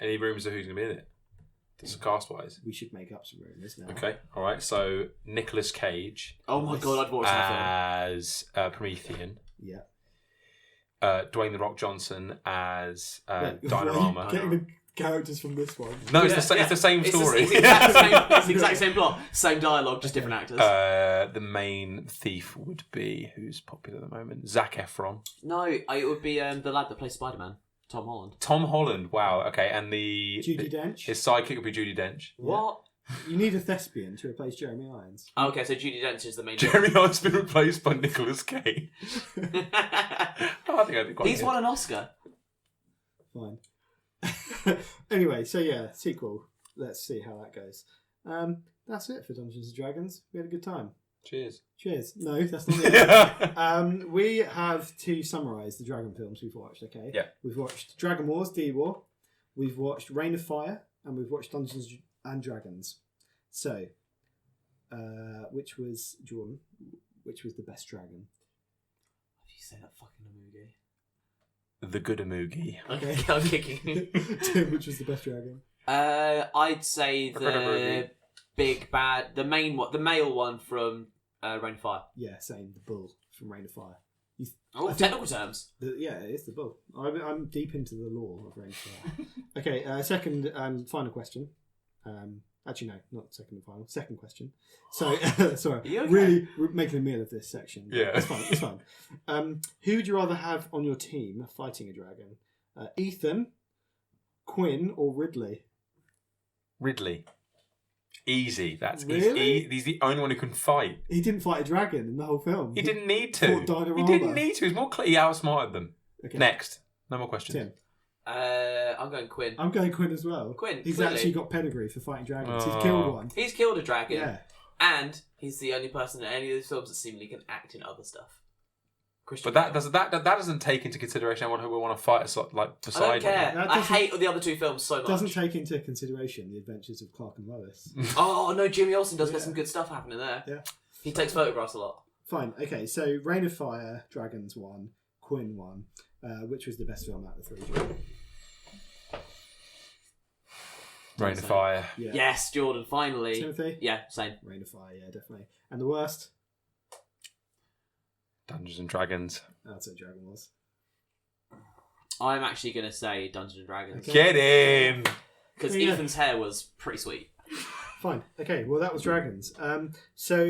Any rumours of who's going to be in it? Just cast wise. We should make up some rumours now. Okay, all right. So Nicolas Cage Oh my god, I'd watch that film. as Promethean. Yeah. Dwayne the Rock Johnson as Wait, Dynarama. getting the characters from this one. No, it's, Yeah, it's the same It's story. It's the exact same plot, same dialogue, just different actors. The main thief would be who's popular at the moment. Zac Efron. No, it would be the lad that plays Spider-Man, Tom Holland. Tom Holland. Wow. Okay, and the Judi Dench. his sidekick would be Judi Dench. What? You need a thespian to replace Jeremy Irons. Oh, okay, so Judi Dench is the main. Jeremy Irons been replaced by Nicolas Cage. I think I'd be quite. He's good. won an Oscar. Fine. Anyway, so yeah, sequel. Let's see how that goes. That's it for Dungeons and Dragons. We had a good time. Cheers. Cheers. No, that's not it. We have to summarise the Dragon films we've watched, okay? Yeah. We've watched Dragon Wars, D-War. We've watched Reign of Fire. And we've watched Dungeons and Dragons. So, which was, Jordan, which was the best dragon? Did you say that fucking Amugi? The Good Amugi. Okay. I'm kicking. Tim, which was the best dragon? I'd say I've read a the movie. big bad, the main one, the male one from Reign of Fire. Yeah, same. The bull from Reign of Fire. Oh, I think- technical terms. Yeah, it's the bull. I'm deep into the lore of Reign of Fire. Okay, second and final question. Actually, no, not second and final. Second question. So, sorry. Are you okay? Really making a meal of this section. Yeah. It's fine. It's fine. Who would you rather have on your team fighting a dragon? Ethan, Quinn, or Ridley? Ridley. Easy. That's Really? easy. He's the only one who can fight. He didn't fight a dragon in the whole film. He didn't need to. fought Dynarama. He didn't need to. He's more he outsmarted them. Okay. Next. No more questions. Tim. I'm going Quinn. I'm going Quinn as well. Quinn, He's clearly. actually got pedigree for fighting dragons. Oh. He's killed one. He's killed a dragon, Yeah. and he's the only person in any of these films that seemingly can act in other stuff. Christian But Bale. that doesn't take into consideration anyone who will want to fight us like I beside don't care. That I doesn't- hate the other two films so much. Doesn't take into consideration the adventures of Clark and Lois. Oh no, Jimmy Olsen does get Yeah. some good stuff happening there. Yeah. He takes photographs a lot. Fine. Okay, so Reign of Fire, Dragons won, Quinn won. Which was the best film out of the three? Reign of Fire. Yeah. Yes, Jordan, finally. Timothy? Yeah, same. Reign of Fire, yeah, definitely. And the worst? Dungeons and Dragons. I'd say Dragon Wars. I'm actually going to say Dungeons and Dragons. Okay. Get in! Because Yeah. Ethan's hair was pretty sweet. Fine. Okay, well, that was Dragons. So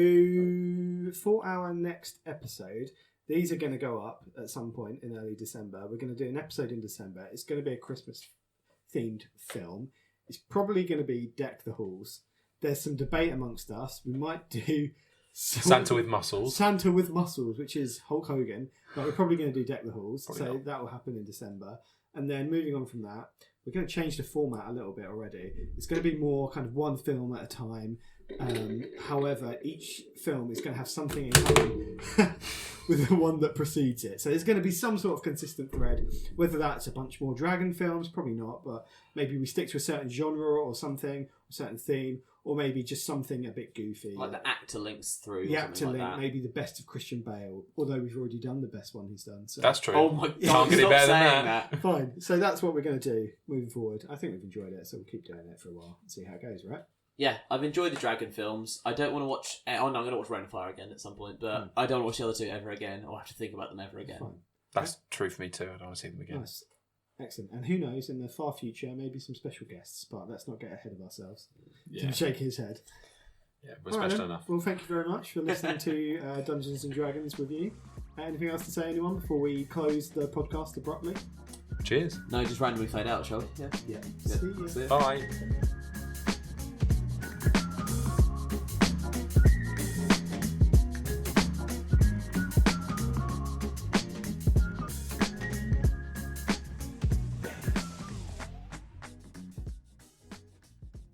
for our next episode, these are going to go up at some point in early December. We're going to do an episode in December. It's going to be a Christmas-themed film. It's probably going to be Deck the Halls. There's some debate amongst us. We might do Santa with muscles. Santa with muscles, which is Hulk Hogan. But we're probably going to do Deck the Halls. Probably So not. that will happen in December. And then moving on from that, we're going to change the format a little bit already. It's going to be more kind of one film at a time. However, each film is going to have something in common with the one that precedes it. So there's going to be some sort of consistent thread. Whether that's a bunch more dragon films, probably not, but maybe we stick to a certain genre or something, a certain theme, or maybe just something a bit goofy. Like the actor links through. The or actor something link, like that. maybe the best of Christian Bale, although we've already done the best one he's done. So That's true. Oh my god, Can't get it stop better than saying that. fine. So that's what we're going to do moving forward. I think we've enjoyed it, so we'll keep doing it for a while and see how it goes, right? Yeah, I've enjoyed the Dragon films. I don't want to watch... Oh, no, I'm going to watch Reign of Fire again at some point, but I don't want to watch the other two ever again, or have to think about them ever again. Fine. That's true for me too. I don't want to see them again. Nice. Excellent. And who knows, in the far future, maybe some special guests, but let's not get ahead of ourselves. Yeah, Tim shake his head. yeah, we're All right special then. enough. Well, thank you very much for listening to Dungeons and Dragons with you. Anything else to say, anyone, before we close the podcast abruptly? Cheers. No, just randomly fade out, shall we? Yeah. Yeah. Yeah. See you. See ya. Bye.